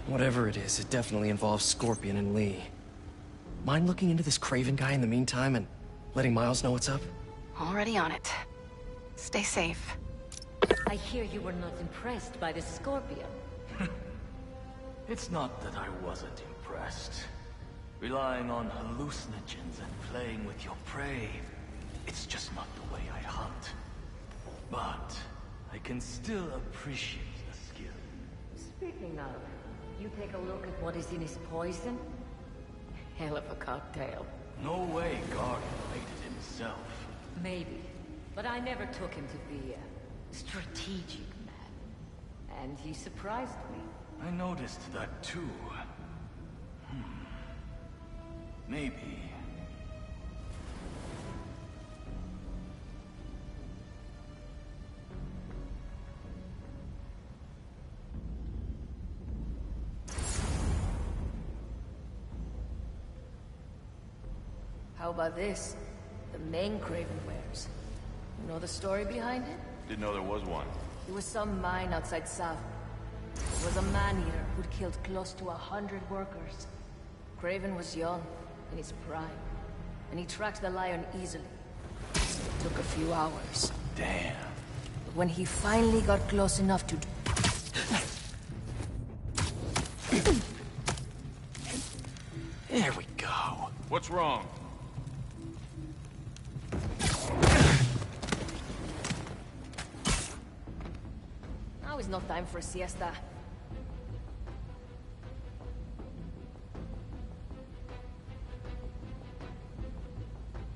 Whatever it is, it definitely involves Scorpion and Lee. Mind looking into this Kraven guy in the meantime and letting Miles know what's up? Already on it. Stay safe. I hear you were not impressed by the Scorpion. It's not that I wasn't impressed. Relying on hallucinogens and playing with your prey, it's just not the way I hunt. But I can still appreciate the skill. Speaking of, you take a look at what is in his poison? Hell of a cocktail. No way Guardian made it himself. Maybe, but I never took him to be a strategic man. And he surprised me. I noticed that too. Maybe. How about this? The main Kraven wears. You know the story behind it? Didn't know there was one. It was some mine outside South. It was a man-eater who'd killed close to 100 workers. Kraven was young, in his prime, and he tracked the lion easily. It took a few hours. Damn. But when he finally got close enough to... There we go. What's wrong? Now is no time for a siesta.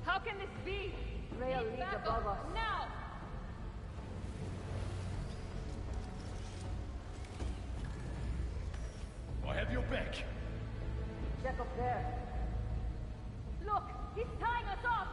How can this be? Rhea leads above us. Now! I have your back. Check up there. Look! He's tying us up!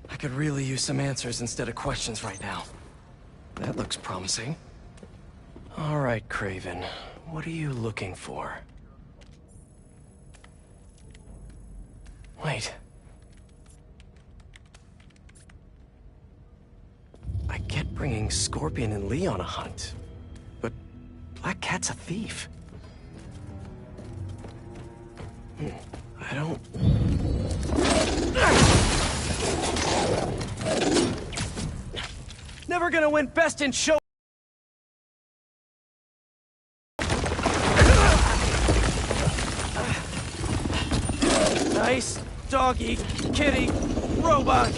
I could really use some answers instead of questions right now. That looks promising. All right, Kraven. What are you looking for? Wait. I get bringing Scorpion and Lee on a hunt, but Black Cat's a thief. I don't... Never gonna win best in show... Nice doggy, kitty, robot.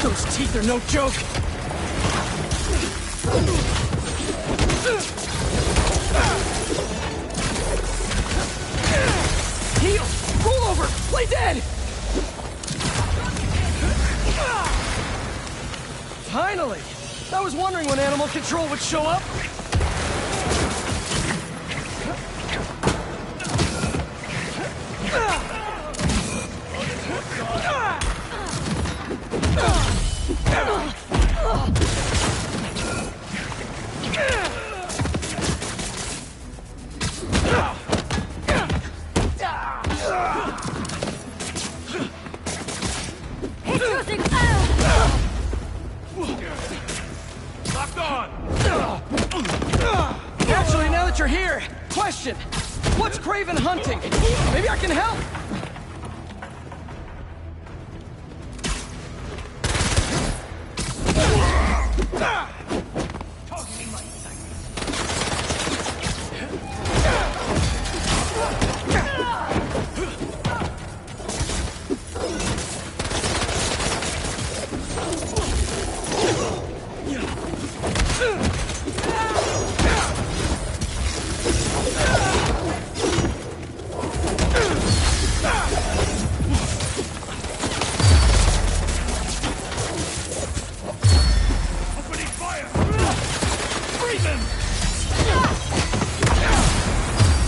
Those teeth are no joke! Heal! Roll over! Play dead! Finally! I was wondering when Animal Control would show up. Locked on! Actually, now that you're here, question. What's Kraven hunting? Maybe I can help!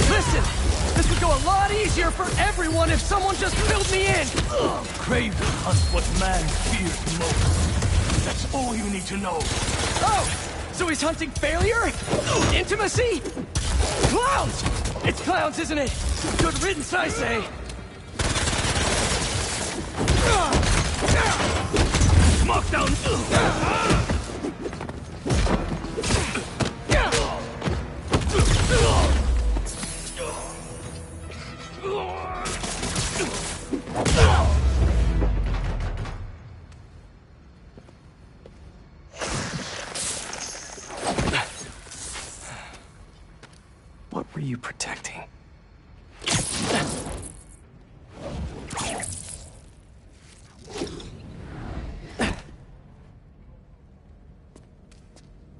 Listen, this would go a lot easier for everyone if someone just filled me in! Kraven hunts what man fears most. That's all you need to know. Oh! So he's hunting failure? Intimacy? Clowns! It's clowns, isn't it? Good riddance, I say. Smackdown! What were you protecting?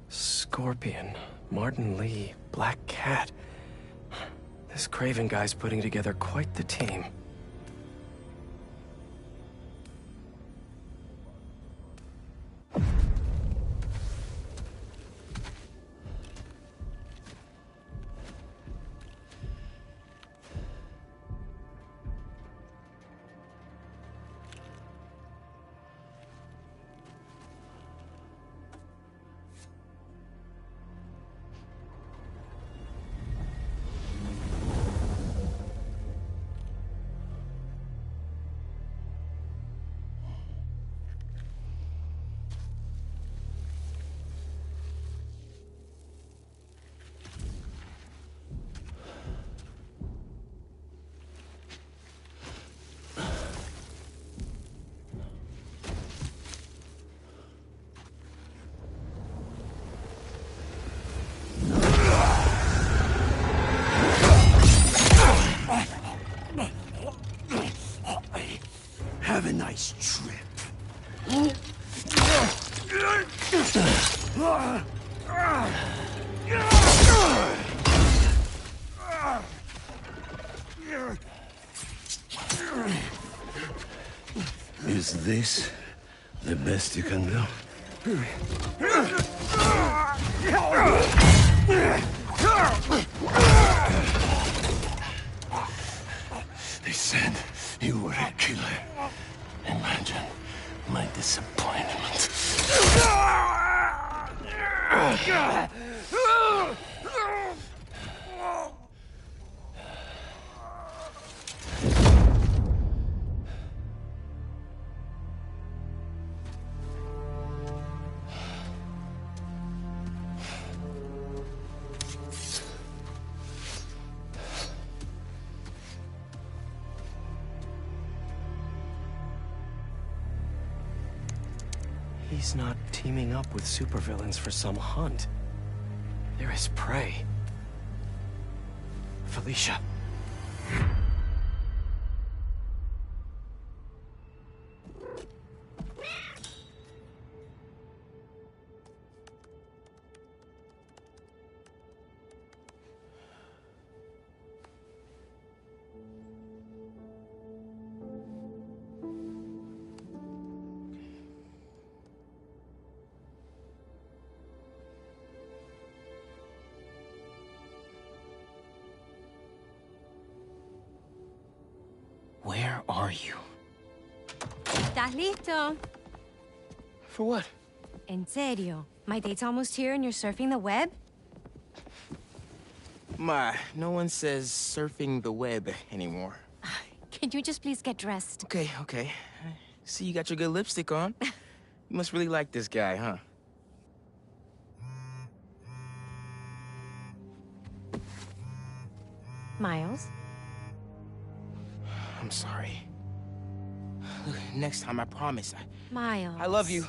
Scorpion, Martin Lee, Black Cat. This Kraven guy's putting together quite the team. Have a nice trip. Is this the best you can do? They said you were a killer. Imagine my disappointment. He's not teaming up with supervillains for some hunt. They're his prey. Felicia. Where are you? ¿Estás listo? For what? En serio? My date's almost here and you're surfing the web? Ma, no one says surfing the web anymore. Can you just please get dressed? Okay, okay. See, you got your good lipstick on. You must really like this guy, huh? Miles? I'm sorry. Look, next time, I promise. Miles. I love you.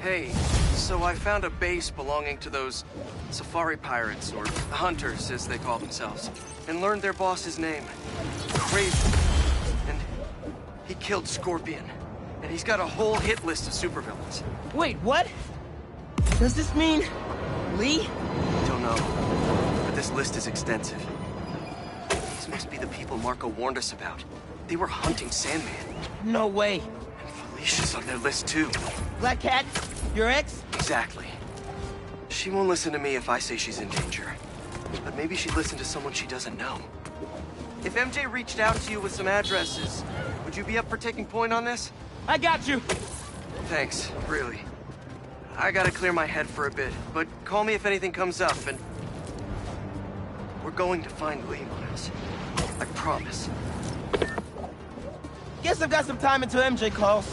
Hey, so I found a base belonging to those safari pirates, or hunters, as they call themselves, and learned their boss's name, Kraven. And he killed Scorpion. And he's got a whole hit list of supervillains. Wait, what? Does this mean Lee? Don't know, but this list is extensive. These must be the people Marco warned us about. They were hunting Sandman. No way. And Felicia's on their list too. Black Cat? Your ex? Exactly. She won't listen to me if I say she's in danger. But maybe she'd listen to someone she doesn't know. If MJ reached out to you with some addresses, would you be up for taking point on this? I got you! Thanks, really. I gotta clear my head for a bit, but call me if anything comes up, and... we're going to find Lee, Miles. I promise. Guess I've got some time until MJ calls.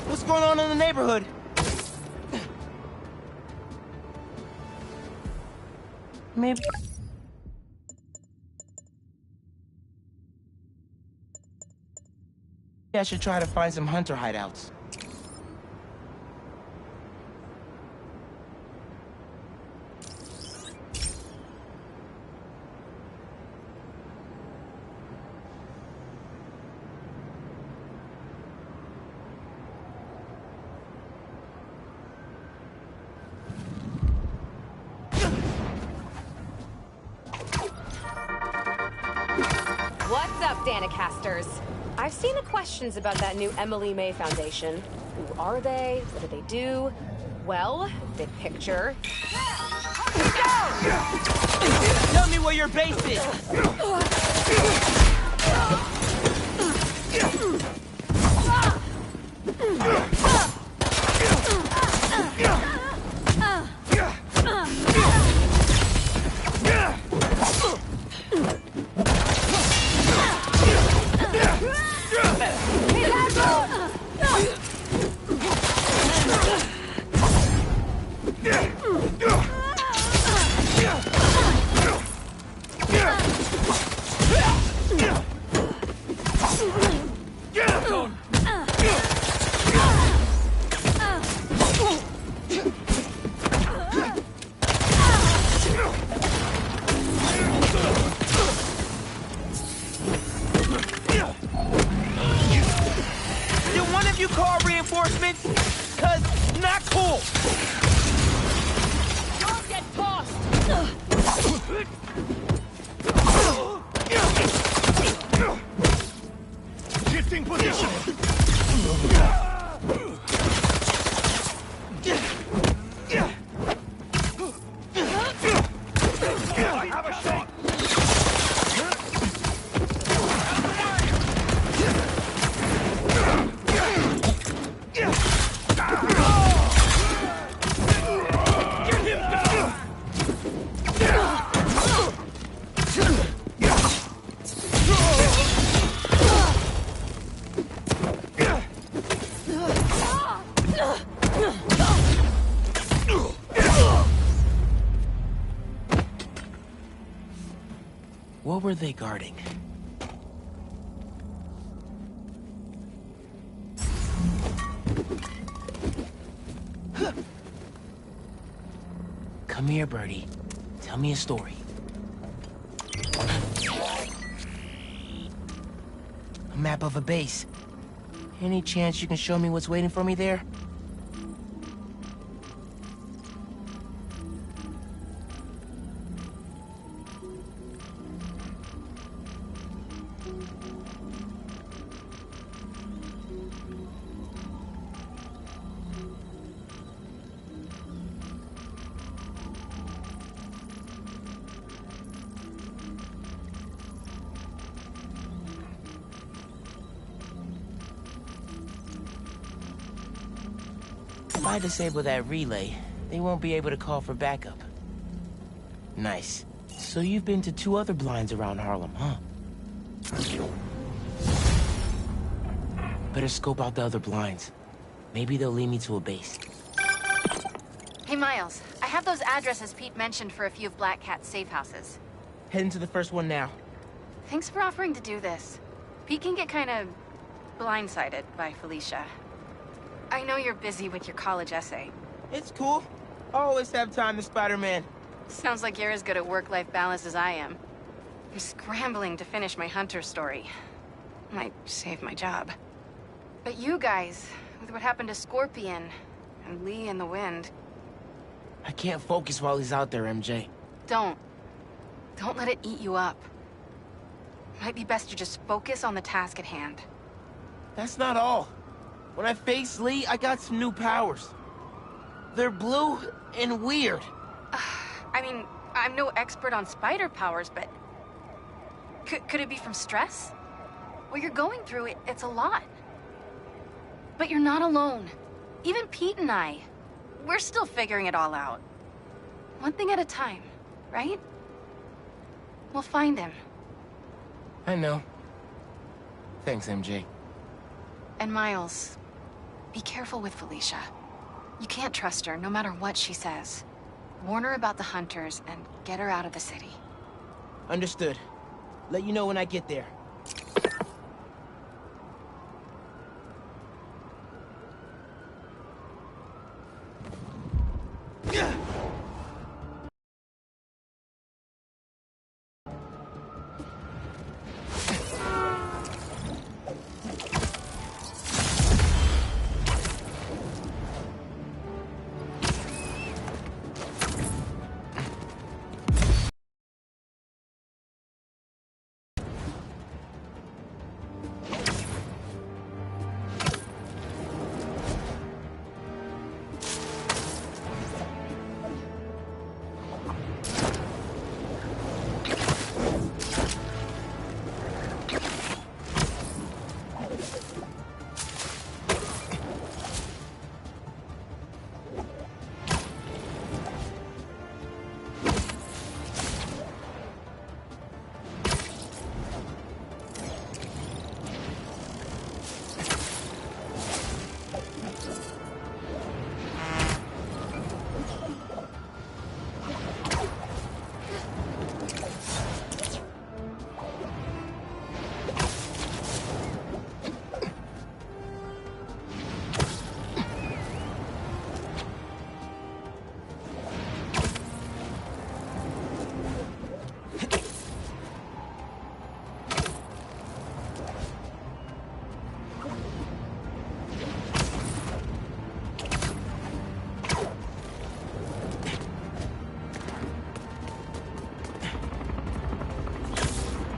What's going on in the neighborhood? Maybe... I should try to find some hunter hideouts. What's up, Danicasters? I've seen the questions about that new Emily May Foundation. Who are they? What do they do? Well, big picture. Tell me where your base is! Shifting position! I have a shot! Get him down! What were they guarding? Come here, Birdie. Tell me a story. A map of a base. Any chance you can show me what's waiting for me there? If I disable that relay, they won't be able to call for backup. Nice. So you've been to 2 other blinds around Harlem, huh? Better scope out the other blinds. Maybe they'll lead me to a base. Hey, Miles. I have those addresses Pete mentioned for a few of Black Cat's safe houses. Heading to the first one now. Thanks for offering to do this. Pete can get kind of blindsided by Felicia. I know you're busy with your college essay. It's cool. I always have time to Spider-Man. Sounds like you're as good at work-life balance as I am. I'm scrambling to finish my Hunter story. Might save my job. But you guys, with what happened to Scorpion, and Lee in the Wind... I can't focus while he's out there, MJ. Don't. Don't let it eat you up. Might be best to just focus on the task at hand. That's not all. When I face Lee, I got some new powers. They're blue and weird. I mean, I'm no expert on spider powers, but... Could it be from stress? What you're going through, it's a lot. But you're not alone. Even Pete and I, we're still figuring it all out. One thing at a time, right? We'll find him. I know. Thanks, MJ. And Miles, be careful with Felicia. You can't trust her, no matter what she says. Warn her about the Hunters and get her out of the city. Understood. Let you know when I get there.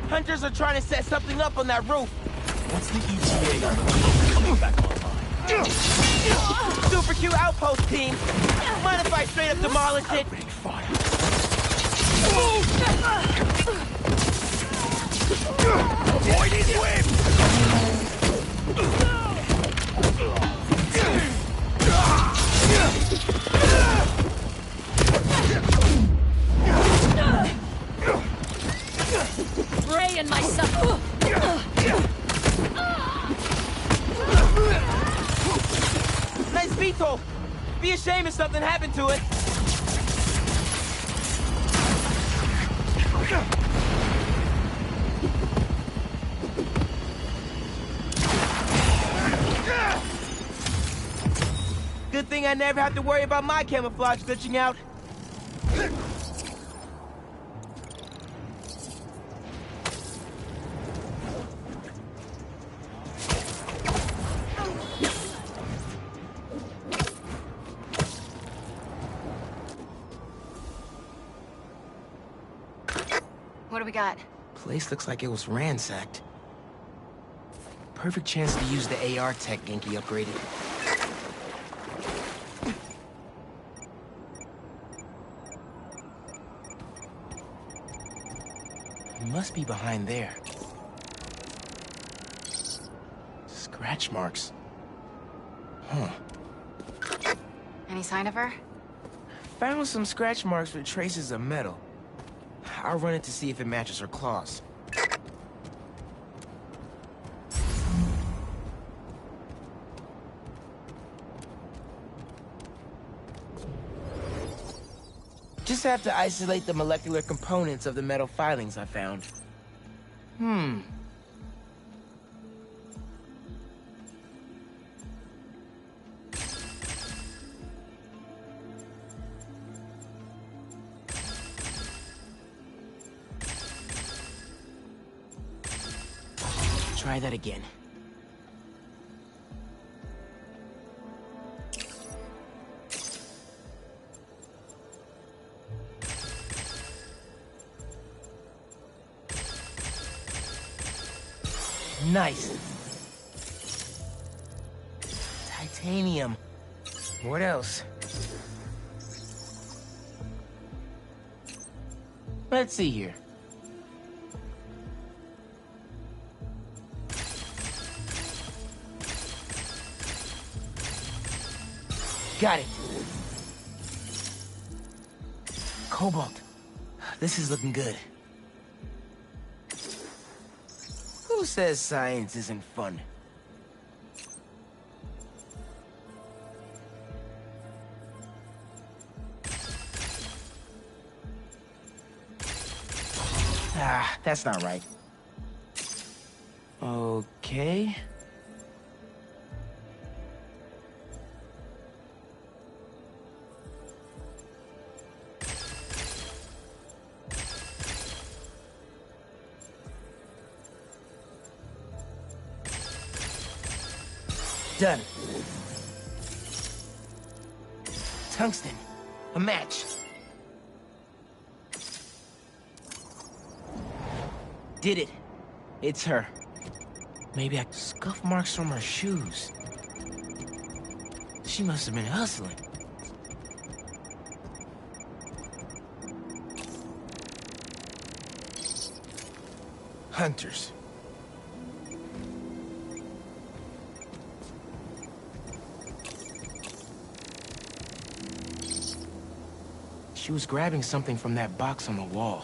Hunters are trying to set something up on that roof. What's the ETA on the roof coming back online? Super Q outpost team. Mind if I straight up demolish it? Avoid his whip! Ray and myself. Nice VTOL. Be a shame if something happened to it. Good thing I never have to worry about my camouflage glitching out. What do we got? Place looks like it was ransacked. Perfect chance to use the AR tech Genki upgraded. He must be behind there. Scratch marks. Huh. Any sign of her? Found some scratch marks with traces of metal. I'll run it to see if it matches her claws. Just have to isolate the molecular components of the metal filings I found. Try that again. Nice. Titanium. What else? Let's see here. Got it. Cobalt. This is looking good. Who says science isn't fun? Ah, that's not right. Okay. Done. Tungsten. A match. Did it. It's her. Maybe scuff marks from her shoes. She must have been hustling. Hunters. She was grabbing something from that box on the wall.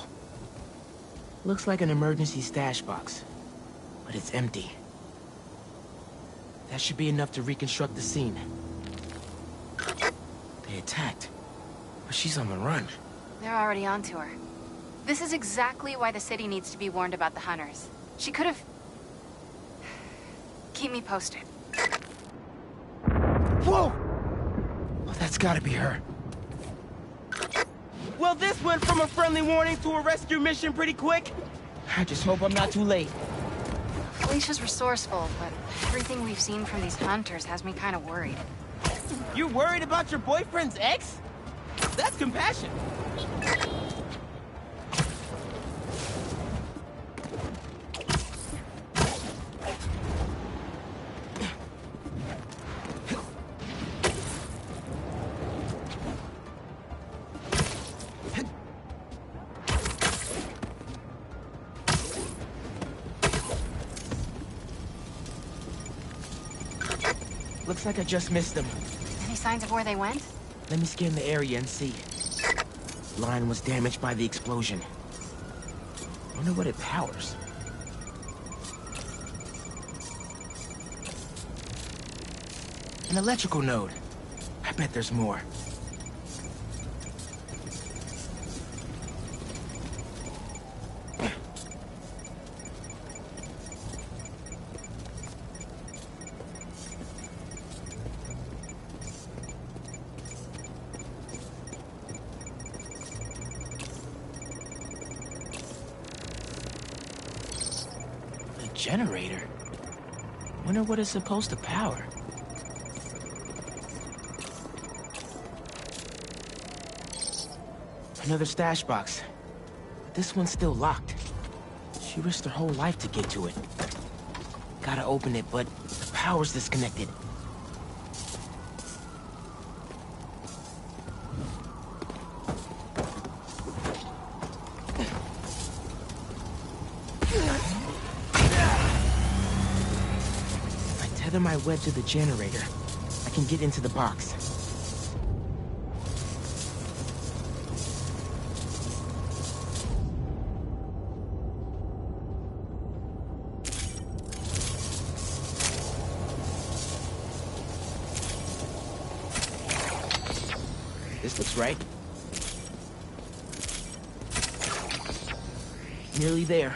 Looks like an emergency stash box, but it's empty. That should be enough to reconstruct the scene. They attacked, but she's on the run. They're already onto her. This is exactly why the city needs to be warned about the hunters. She could have... Keep me posted. Whoa! Oh, that's gotta be her. Well, this went from a friendly warning to a rescue mission pretty quick. I just hope I'm not too late. Felicia's resourceful, but everything we've seen from these hunters has me kind of worried. You're worried about your boyfriend's ex? That's compassion. Looks like I just missed them. Any signs of where they went? Let me scan the area and see. Line was damaged by the explosion. Wonder what it powers. An electrical node. I bet there's more. Generator? Wonder what it's supposed to power. Another stash box. This one's still locked. She risked her whole life to get to it. Gotta open it, but the power's disconnected. Tether my web to the generator. I can get into the box. This looks right. Nearly there.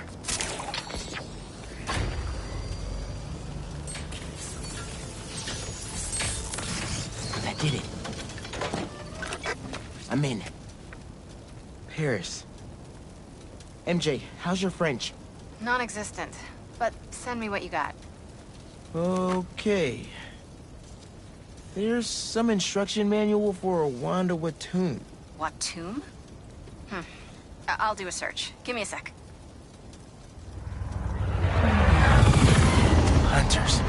Did it. I'm in. Paris. MJ, how's your French? Non-existent, but send me what you got. Okay. There's some instruction manual for a Wanda Watoon. Watoon? I'll do a search. Give me a sec. Hunters.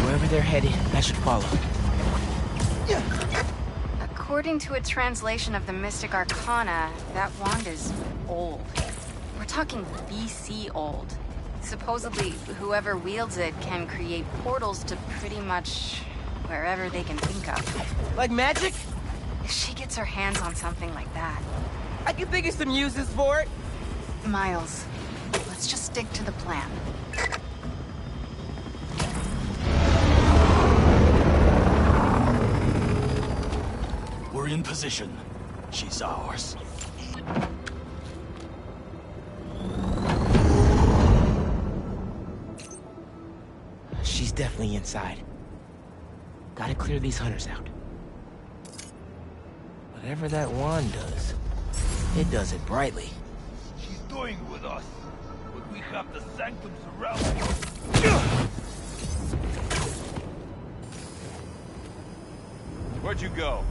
Wherever they're headed, I should follow. According to a translation of the Mystic Arcana, that wand is old. We're talking BC old. Supposedly, whoever wields it can create portals to pretty much wherever they can think of. Like magic? If she gets her hands on something like that... I can think of some uses for it. Miles, let's just stick to the plan. We're in position. She's ours. She's definitely inside. Gotta clear these hunters out. Whatever that wand does, it does it brightly. She's toying with us, but we have the sanctums around. Where'd you go?